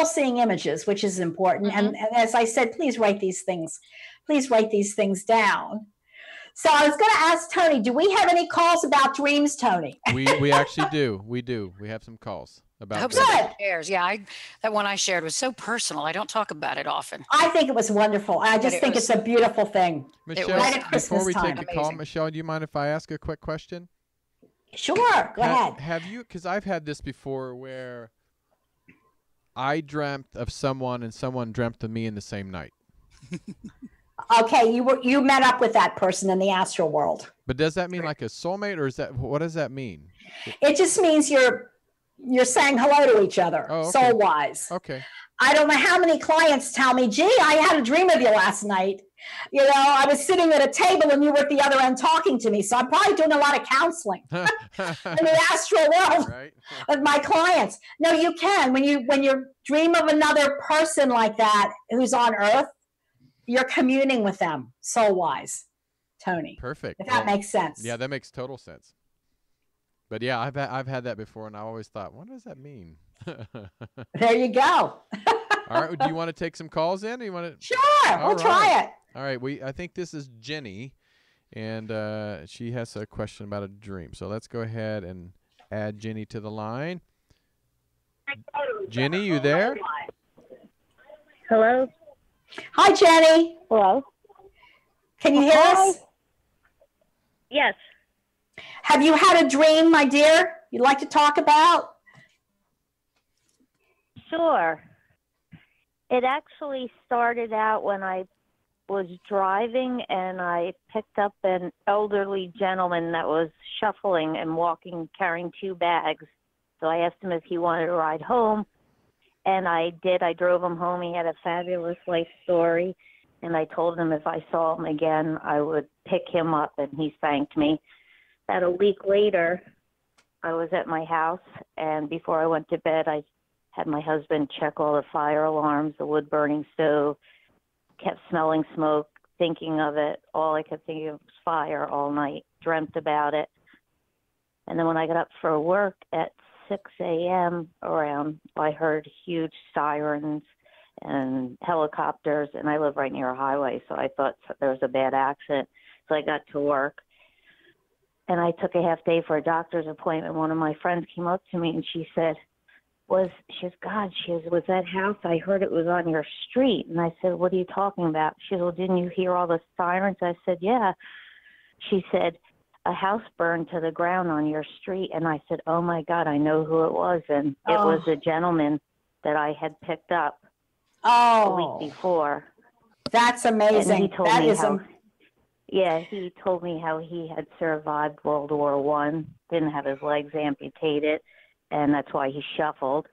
seeing images, which is important. And as I said, please write these things down. So I was going to ask Tony, do we have any calls about dreams, Tony? We actually do. We do. We have some calls about. I hope somebody shares. Yeah, that one I shared was so personal. I don't talk about it often. I think it was wonderful. I just think it's a beautiful thing. Michele, right at Christmas before we time. take a call, Michele, do you mind if I ask a quick question? Sure, go ahead. Have you, because I've had this before where I dreamt of someone and someone dreamt of me in the same night. Okay, you met up with that person in the astral world. But does that mean like a soulmate, or what does that mean? It just means you're saying hello to each other, soul-wise. Okay. I don't know how many clients tell me, gee, I had a dream of you last night. You know, I was sitting at a table and you were at the other end talking to me. So I'm probably doing a lot of counseling in the astral world with my clients. No, you can. When you dream of another person like that who's on Earth, you're communing with them soul-wise, Tony. Perfect. If that makes sense. Yeah, that makes total sense. But yeah, I've had that before, and I always thought, what does that mean? There you go. All right. Do you want to take some calls in? Or you want to? Sure. We'll try it. All right. I think this is Jenny, and she has a question about a dream. So let's go ahead and add Jenny to the line. Jenny, you there? Hello. Hi, Jenny. Hello. Can you hear us? Yes. Have you had a dream, my dear, you'd like to talk about? Sure. It actually started out when I was driving and I picked up an elderly gentleman that was shuffling and walking, carrying 2 bags. So I asked him if he wanted to ride home, and I did. I drove him home. He had a fabulous life story, and I told him if I saw him again, I would pick him up, and he thanked me. About a week later, I was at my house, and before I went to bed, I had my husband check all the fire alarms, the wood-burning stove, kept smelling smoke, thinking of it. All I kept thinking of was fire all night, dreamt about it. And then when I got up for work at 6 a.m. around, I heard huge sirens and helicopters, and I live right near a highway, so I thought there was a bad accident. So I got to work, and I took a half day for a doctor's appointment. One of my friends came up to me, and she said, was that house? I heard it was on your street. And I said, what are you talking about? She said, well, didn't you hear all the sirens? I said, yeah. She said, a house burned to the ground on your street. And I said, oh my God, I know who it was. And it was a gentleman that I had picked up a week before. That's amazing. And he told he told me how he had survived World War I, didn't have his legs amputated, and that's why he shuffled.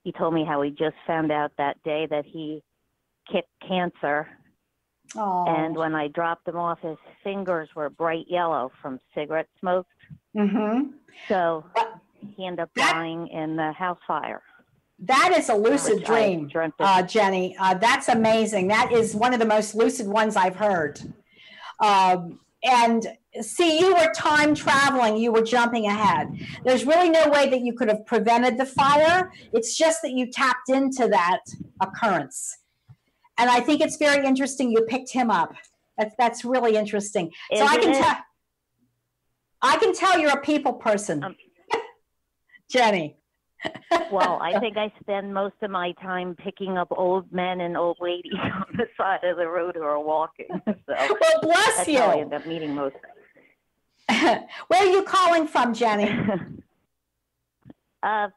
He told me how he just found out that day that he kicked cancer. And when I dropped him off, his fingers were bright yellow from cigarette smoke. So he ended up dying in the house fire. That is a lucid dream, Jenny. That's amazing. That is one of the most lucid ones I've heard. And see, you were time traveling, you were jumping ahead. There's really no way that you could have prevented the fire. It's just that you tapped into that occurrence. And I think it's very interesting you picked him up. That's really interesting. So I can tell you're a people person, Jenny. Well, I think I spend most of my time picking up old men and old ladies on the side of the road who are walking. So Well, bless that's you. how I end up meeting most. Where are you calling from, Jenny?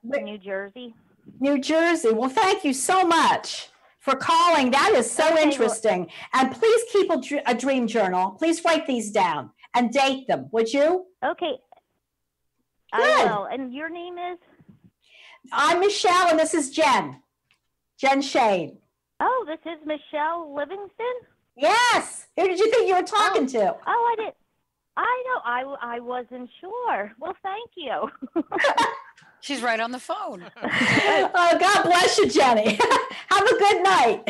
New Jersey. New Jersey. Well, thank you so much for calling. That is so interesting. And please keep a dream journal. Please write these down and date them, would you? Okay. Good. I will. And your name is? I'm Michelle, and this is Jen. Jen Shade. Oh, this is Michele Livingston? Yes. Who did you think you were talking to? Oh, I did. I know. I wasn't sure. Well, thank you. She's right on the phone. Oh, God bless you, Jenny. Have a good night.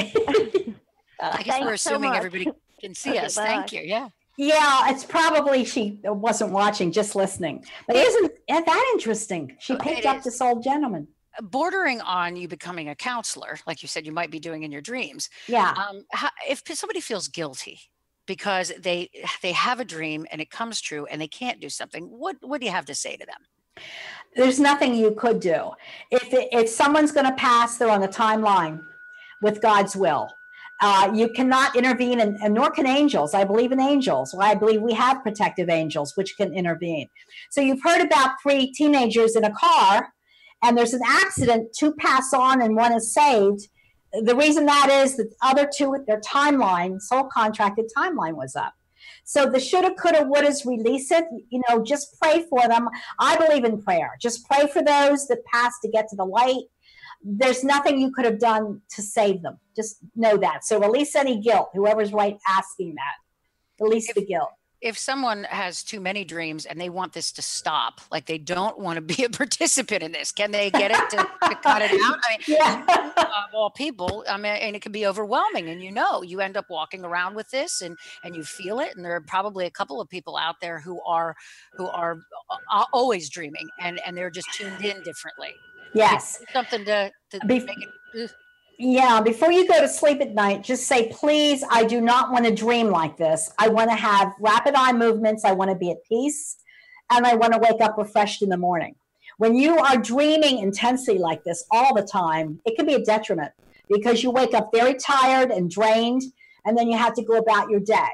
I guess we're assuming everybody can see us. Bye. Thank you. Yeah. Yeah, it's probably she wasn't watching, just listening. But isn't that interesting? She picked up this old gentleman. Bordering on you becoming a counselor, like you said, you might be doing in your dreams. Yeah. If somebody feels guilty because they have a dream and it comes true and they can't do something, what do you have to say to them? There's nothing you could do. If someone's going to pass, they're on the timeline with God's will. You cannot intervene, and nor can angels. I believe in angels. Well, I believe we have protective angels which can intervene. So you've heard about 3 teenagers in a car, and there's an accident, 2 pass on and 1 is saved. The reason that is that the other 2, their timeline, soul contracted timeline was up. So the shoulda, coulda, wouldas, release it. Just pray for them. I believe in prayer. Just pray for those that pass to get to the light. There's nothing you could have done to save them. Just know that. So release any guilt, whoever's right asking that. Release the guilt. If someone has too many dreams and they want this to stop, like they don't want to be a participant in this, can they get it to cut it out? I mean, yeah. Of all people, I mean, and it can be overwhelming. And you end up walking around with this and you feel it. And there are probably a couple of people out there who are always dreaming and they're just tuned in differently. Yes. Something to make it. Yeah, before you go to sleep at night, just say, please, I do not want to dream like this. I want to have rapid eye movements. I want to be at peace. And I want to wake up refreshed in the morning. When you are dreaming intensely like this all the time, it can be a detriment because you wake up very tired and drained, and then you have to go about your day.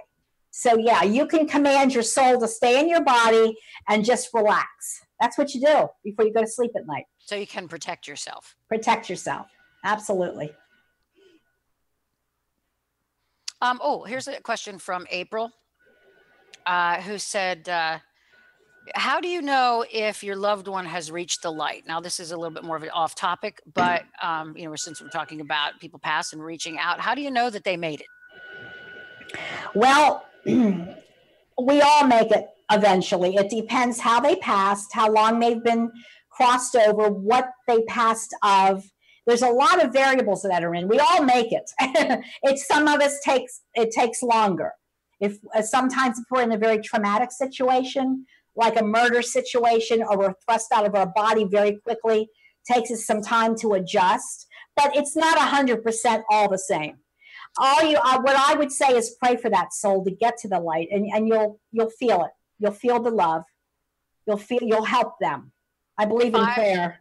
So yeah, you can command your soul to stay in your body and just relax. That's what you do before you go to sleep at night. So you can protect yourself. Protect yourself. Absolutely. Here's a question from April, who said, how do you know if your loved one has reached the light? Now, this is a little bit more of an off topic, but since we're talking about people pass and reaching out, how do you know that they made it? Well, we all make it eventually. It depends how they passed, how long they've been crossed over, what they passed of. There's a lot of variables that are in. We all make it. Some of us takes longer. Sometimes if we're in a very traumatic situation, like a murder situation, or we're thrust out of our body very quickly, takes us some time to adjust. But it's not 100% all the same. What I would say is pray for that soul to get to the light, and you'll feel it. You'll feel the love. You'll help them. I believe in prayer.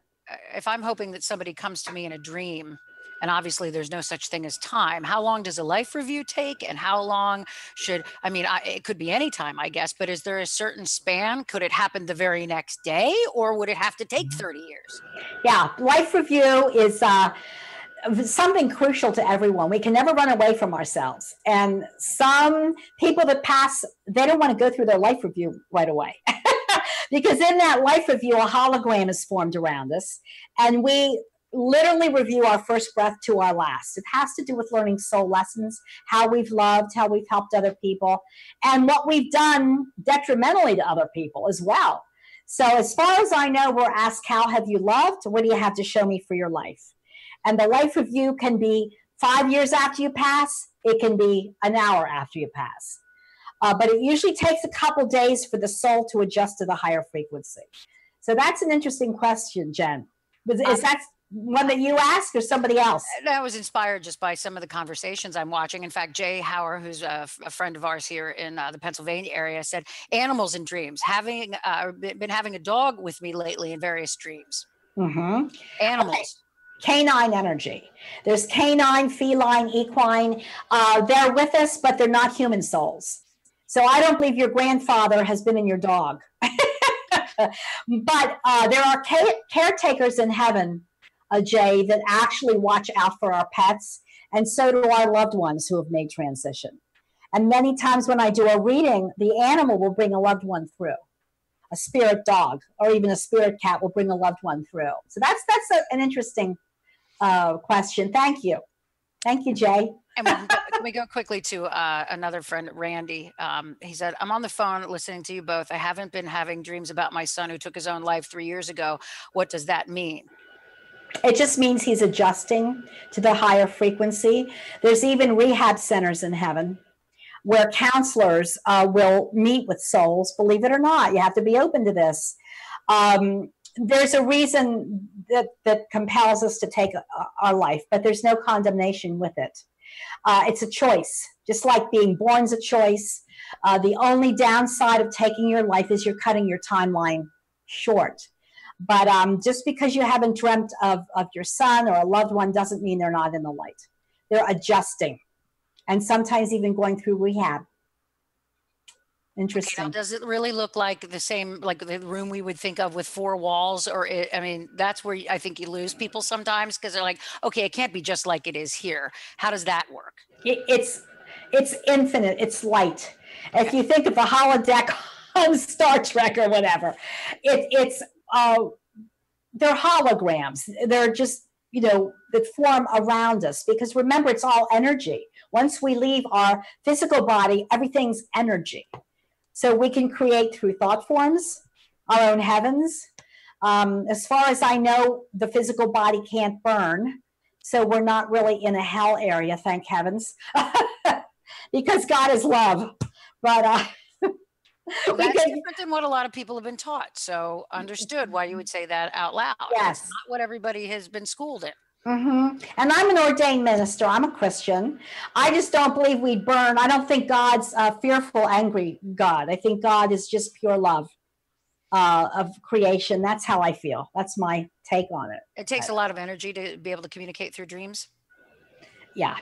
If I'm hoping that somebody comes to me in a dream, and obviously there's no such thing as time, how long does a life review take? And how long it could be any time, I guess, but is there a certain span? Could it happen the very next day, or would it have to take 30 years? Yeah, life review is something crucial to everyone. We can never run away from ourselves. And some people that pass, they don't want to go through their life review right away. Because in that life review, a hologram is formed around us, and we literally review our first breath to our last. It has to do with learning soul lessons, how we've loved, how we've helped other people, and what we've done detrimentally to other people as well. So as far as I know, we're asked, how have you loved? What do you have to show me for your life? And the life review can be 5 years after you pass. It can be an hour after you pass. But it usually takes a couple days for the soul to adjust to the higher frequency. So that's an interesting question, Jen. Is that one that you asked or somebody else? I was inspired just by some of the conversations I'm watching. In fact, Jay Hauer, who's a friend of ours here in the Pennsylvania area, said animals in dreams, been having a dog with me lately in various dreams. Mm-hmm. Animals. Okay. Canine energy. There's canine, feline, equine. They're with us, but they're not human souls. So I don't believe your grandfather has been in your dog. But there are caretakers in heaven, Jay, that actually watch out for our pets. And so do our loved ones who have made transition. And many times when I do a reading, the animal will bring a loved one through. A spirit dog or even a spirit cat will bring a loved one through. So that's an interesting question. Thank you. Thank you, Jay. And we go quickly to another friend, Randy. He said, I'm on the phone listening to you both. I haven't been having dreams about my son who took his own life 3 years ago. What does that mean? It just means he's adjusting to the higher frequency. There's even rehab centers in heaven where counselors will meet with souls. Believe it or not, you have to be open to this. There's a reason that compels us to take our life, but there's no condemnation with it. It's a choice, just like being born is a choice. The only downside of taking your life is you're cutting your timeline short. But just because you haven't dreamt of your son or a loved one doesn't mean they're not in the light. They're adjusting and sometimes even going through rehab. Interesting. Okay, now, does it really look like the same, like the room we would think of with 4 walls? Or, I mean, that's where I think you lose people sometimes because they're like, okay, it can't be just like it is here. How does that work? It's infinite. It's light. Okay. If you think of the holodeck on Star Trek or whatever, they're holograms. They're just, that form around us because remember, it's all energy. Once we leave our physical body, everything's energy. So we can create through thought forms, our own heavens. As far as I know, the physical body can't burn. So we're not really in a hell area, thank heavens, because God is love. But well, that's different than what a lot of people have been taught. So understood why you would say that out loud. Yes. It's not what everybody has been schooled in. Mm-hmm. And I'm an ordained minister. I'm a Christian. I just don't believe we burn. I don't think God's a fearful, angry God. I think God is just pure love of creation. That's how I feel. That's my take on it. It takes a lot of energy to be able to communicate through dreams. Yeah.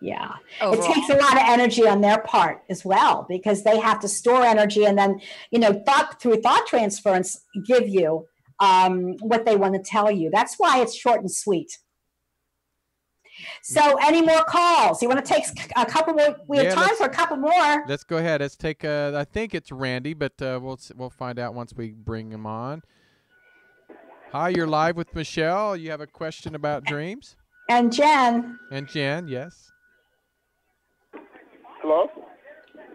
Yeah. Overall. It takes a lot of energy on their part as well because they have to store energy and then, through thought transference, give you what they want to tell you. That's why it's short and sweet. So any more calls? You want to take a couple more? We have time for a couple more. Let's go ahead. Let's take, I think it's Randy, but we'll find out once we bring him on. Hi, you're live with Michele. You have a question about dreams? And Jen. And Jen, yes. Hello?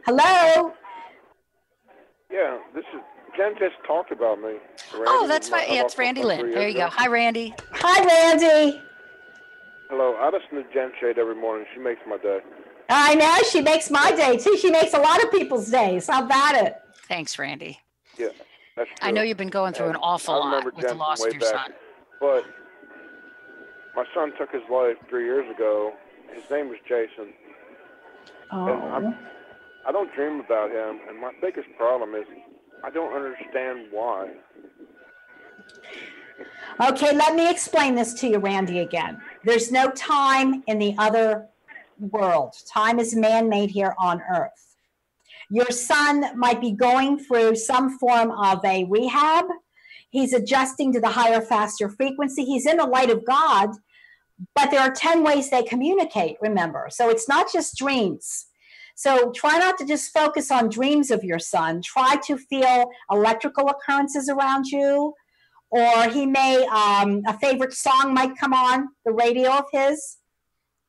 Hello? Yeah, this is Jen just talked about me. Randy that's right. Yeah, it's Randy Lynn. There you go. Hi, Randy. Hi, Randy. Hello. I listen to Jen Shade every morning. She makes my day. I know. She makes my day, too. She makes a lot of people's days. How about it? Thanks, Randy. Yeah, that's true. I know you've been going through an awful lot with the loss of your son. But my son took his life 3 years ago. His name was Jason. Oh. And I don't dream about him, and my biggest problem is I don't understand why. Okay, let me explain this to you, Randy, again. There's no time in the other world. Time is man-made here on Earth. Your son might be going through some form of a rehab. He's adjusting to the higher, faster frequency. He's in the light of God, but there are 10 ways they communicate, remember. So it's not just dreams. So try not to just focus on dreams of your son. Try to feel electrical occurrences around you, or he may, a favorite song might come on the radio of his.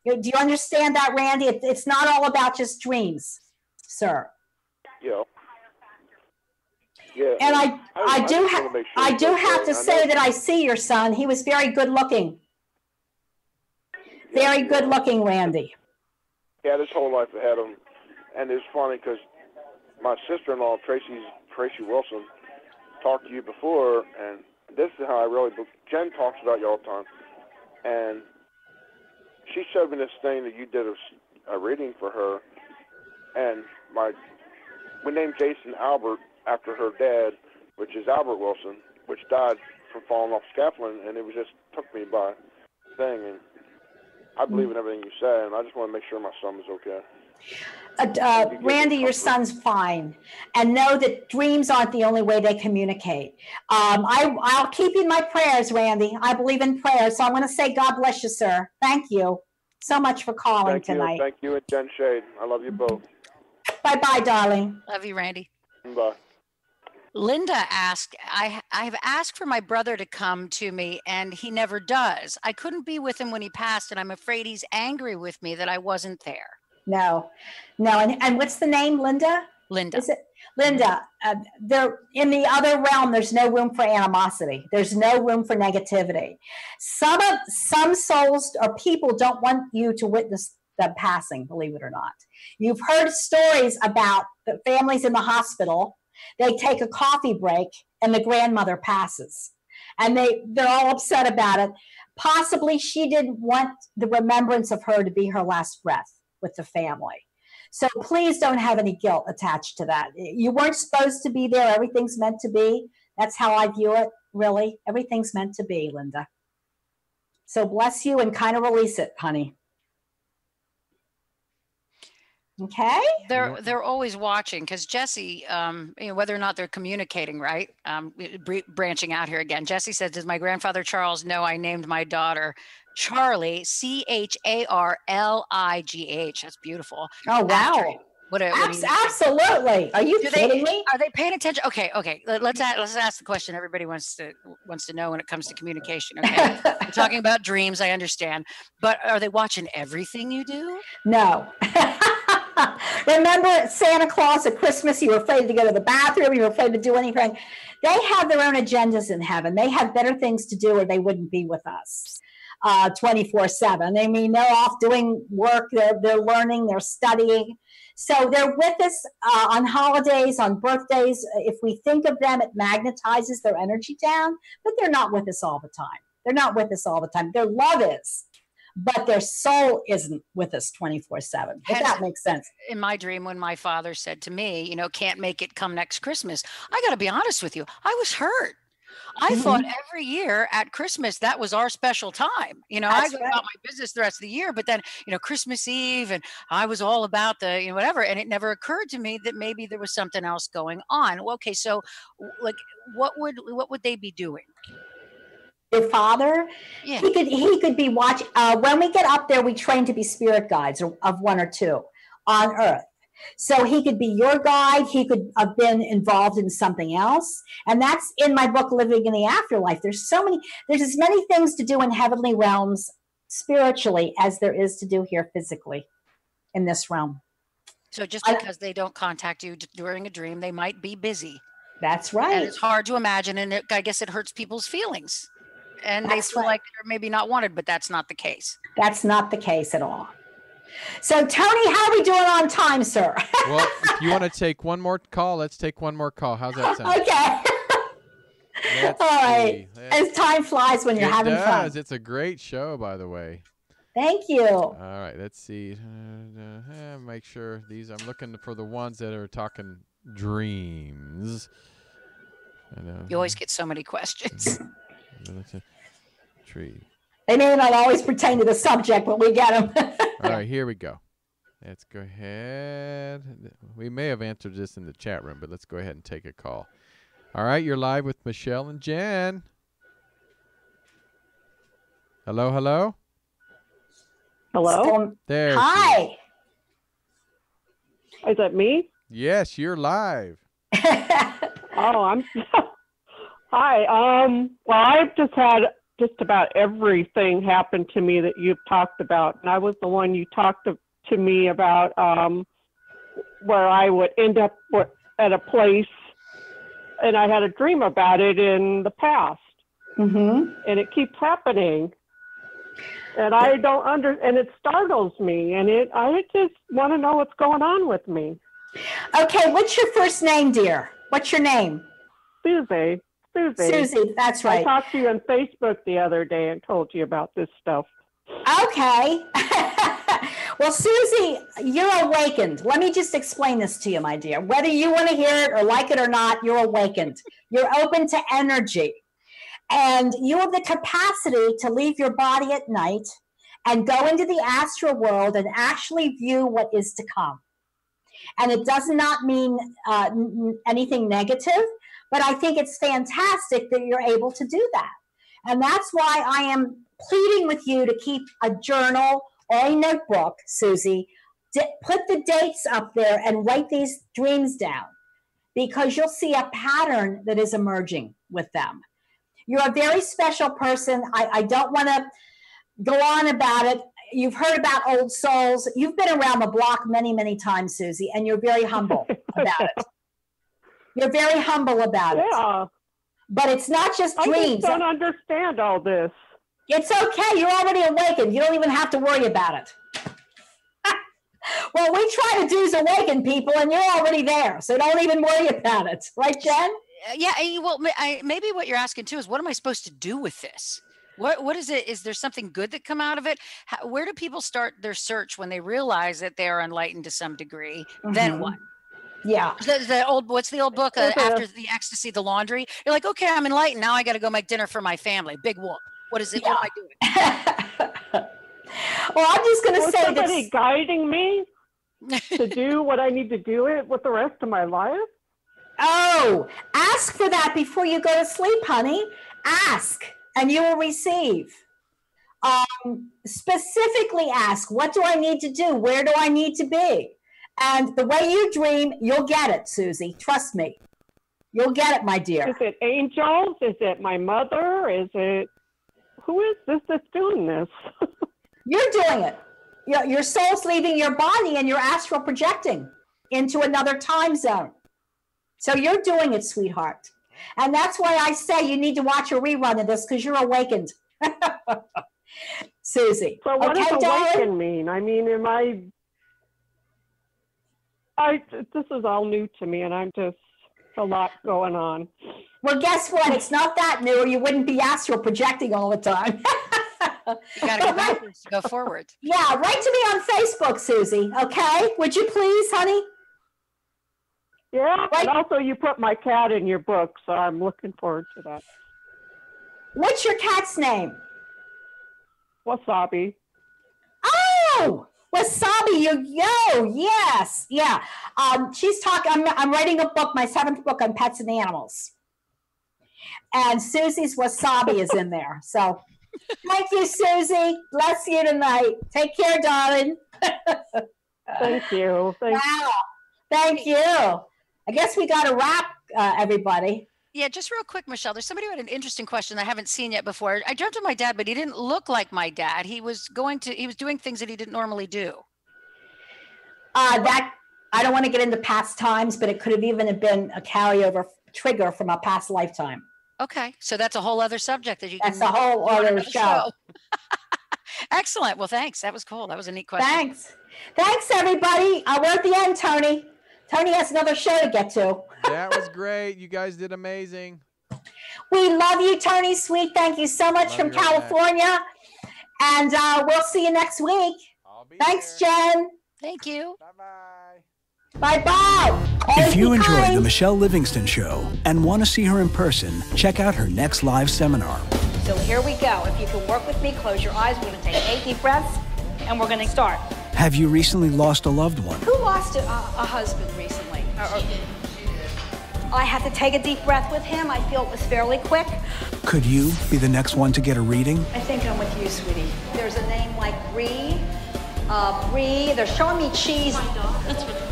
Do you understand that, Randy? It's not all about just dreams, sir. Yeah. Yeah. And I do have to say that I see your son. He was very good looking. Very good looking, Randy. Yeah, this whole life I had him. And it's funny because my sister-in-law, Tracy Wilson, talked to you before, and this is how I really Jen talks about you all the time. And she showed me this thing that you did a reading for her, and we named Jason Albert after her dad, which is Albert Wilson, which died from falling off scaffolding, and it was just took me by thing. And I believe in everything you say, and I just want to make sure my son was okay. Randy, your son's fine, and know that dreams aren't the only way they communicate. I'll keep you in my prayers, Randy. I believe in prayer, so I'm going to say God bless you, sir. Thank you so much for calling tonight. Thank you, and Jen Shade. I love you both. Bye-bye, darling. Love you, Randy. Bye. Linda asked, I've asked for my brother to come to me, and he never does. I couldn't be with him when he passed, and I'm afraid he's angry with me that I wasn't there. No. And what's the name, Linda? Linda. Is it Linda? There in the other realm, there's no room for animosity. There's no room for negativity. Some souls or people don't want you to witness the passing, believe it or not. You've heard stories about the families in the hospital. They take a coffee break and the grandmother passes. And they're all upset about it. Possibly she didn't want the remembrance of her to be her last breath with the family. So please don't have any guilt attached to that. You weren't supposed to be there. Everything's meant to be. That's how I view it, really. Everything's meant to be, Linda. So bless you and kind of release it, honey. Okay. They're always watching because Jesse, whether or not they're communicating, right? Branching out here again. Jesse says, does my grandfather Charles know I named my daughter Charlie, Charligh? That's beautiful. Oh, wow. Absolutely. Are you kidding me? Are they paying attention? Okay. Let's ask the question everybody wants to know when it comes to communication. Okay. We're talking about dreams, I understand. But are they watching everything you do? No. Remember Santa Claus at Christmas? You were afraid to go to the bathroom. You were afraid to do anything. They have their own agendas in heaven. They have better things to do or they wouldn't be with us 24/7. I mean, they're off doing work. They're learning. They're studying. So they're with us on holidays, on birthdays. If we think of them, it magnetizes their energy down, but they're not with us all the time. They're not with us all the time. Their love is. But their soul isn't with us 24/7. If that makes sense. In my dream, when my father said to me, can't make it come next Christmas, I got to be honest with you, I was hurt. I thought every year at Christmas, that was our special time. I go about my business the rest of the year, but then, Christmas Eve, and I was all about the, whatever. And it never occurred to me that maybe there was something else going on. Well, okay. So like, what would they be doing? Your father, yeah. he could be watching. When we get up there, we train to be spirit guides of one or two on Earth. So he could be your guide. He could have been involved in something else. And that's in my book, Living in the Afterlife. There's as many things to do in heavenly realms spiritually as there is to do here physically in this realm. So just because they don't contact you during a dream, they might be busy. That's right. And it's hard to imagine. And I guess it hurts people's feelings. And they feel like they're maybe not wanted, but that's not the case. That's not the case at all. So, Tony, how are we doing on time, sir? Well, if you want to take one more call, let's take one more call. How's that sound? Okay. All right. As time flies when you're having fun. It's a great show, by the way. Thank you. All right. Let's see. Make sure I'm looking for the ones that are talking dreams. I know. You always get so many questions. Tree. They may not always pertain to the subject, but we get them. All right, here we go. Let's go ahead. We may have answered this in the chat room, but let's go ahead and take a call. All right, you're live with Michele and Jen. Hello, hello. Hello. There. Hi. Is that me? Yes, you're live. Oh, Hi. Well, I've just had just about everything happen to me that you've talked about, and I was the one you talked to me about, where I would end up at a place, and I had a dream about it in the past, and it keeps happening, and I don't and it startles me, and I just want to know what's going on with me. Okay, what's your first name, dear? What's your name? Susie. Susie, that's right. I talked to you on Facebook the other day and told you about this stuff. Okay. Well, Susie, you're awakened. Let me just explain this to you, my dear. Whether you want to hear it or like it or not, you're awakened. You're open to energy. And you have the capacity to leave your body at night and go into the astral world and actually view what is to come. And it does not mean anything negative, but I think it's fantastic that you're able to do that. And that's why I am pleading with you to keep a journal or a notebook, Susie. Put the dates up there and write these dreams down, because you'll see a pattern that is emerging with them. You're a very special person. I don't want to go on about it. You've heard about old souls. You've been around the block many, many times, Susie, and you're very humble about it. You're very humble about it. Yeah. But it's not just dreams. I just don't understand all this. It's okay. You're already awakened. You don't even have to worry about it. Well, we try to do is awaken people, and you're already there. So don't even worry about it. Right, Jen? Yeah. Well, maybe what you're asking too is, what am I supposed to do with this? What is it? Is there something good that come out of it? Where do people start their search when they realize that they are enlightened to some degree? Mm-hmm. Then what? Yeah. What's the old book? After the ecstasy, the laundry. You're like, okay, I'm enlightened. Now I got to go make dinner for my family. Big whoop. What is it? Yeah. What am I doing? Well, I'm just going to say somebody guiding me to do what I need to do it with the rest of my life. Oh, ask for that before you go to sleep, honey. Ask, and you will receive. Specifically ask, what do I need to do? Where do I need to be? And the way you dream, you'll get it, Susie. Trust me. You'll get it, my dear. Is it angels? Is it my mother? Is it... Who is this that's doing this? You're doing it. Your soul's leaving your body and you're astral projecting into another time zone. So you're doing it, sweetheart. And that's why I say you need to watch a rerun of this, because you're awakened. Susie. So what okay, does awaken mean? I mean, this is all new to me, and I'm just a lot going on. Well, guess what? It's not that new, or you wouldn't be astral projecting all the time. You got to go backwards to go forward. Yeah, write to me on Facebook, Susie, okay? Would you please, honey? Yeah, and also you put my cat in your book, so I'm looking forward to that. What's your cat's name? Wasabi. Oh, Wasabi, yes, yeah. She's talking, I'm writing a book, my 7th book on pets and animals. And Susie's Wasabi is in there, so... Thank you, Susie. Bless you tonight. Take care, darling. Thank you. Thank you. I guess we got to wrap, everybody. Yeah, just real quick, Michele. There's somebody who had an interesting question I haven't seen yet before. I dreamt of my dad, but he didn't look like my dad. He was doing things that he didn't normally do. That I don't want to get into past times, but it could have even been a carryover trigger from a past lifetime. Okay, so that's a whole other subject that you can. That's a whole other show. Excellent. Well, thanks. That was cool. That was a neat question. Thanks, everybody. We're at the end, Tony. Tony has another show to get to. That was great. You guys did amazing. We love you, Tony Sweet. Thank you so much from California. And we'll see you next week. Thanks, Jen. Thank you. Bye-bye. Bye-bye. If you enjoyed the Michele Livingston Show and want to see her in person, check out her next live seminar. So here we go. If you can work with me, close your eyes. We're going to take 8 deep breaths, and we're going to start. Have you recently lost a loved one? Who lost a husband recently? I had to take a deep breath with him. I feel it was fairly quick. Could you be the next one to get a reading? I think I'm with you, sweetie. There's a name like Bree. They're showing me cheese. My daughter. That's what.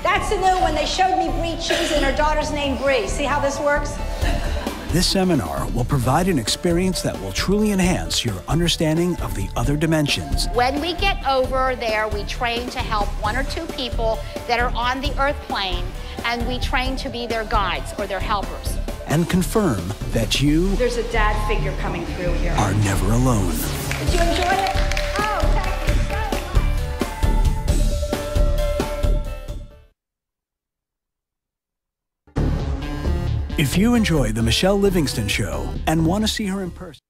That's the new one. They showed me Bree cheese and her daughter's name Bree. See how this works? This seminar will provide an experience that will truly enhance your understanding of the other dimensions. When we get over there, we train to help 1 or 2 people that are on the earth plane, and we train to be their guides or their helpers. And confirm that you There's a dad figure coming through here. are never alone. Did you enjoy it? Oh, thank you so much. If you enjoy the Michele Livingston Show and want to see her in person,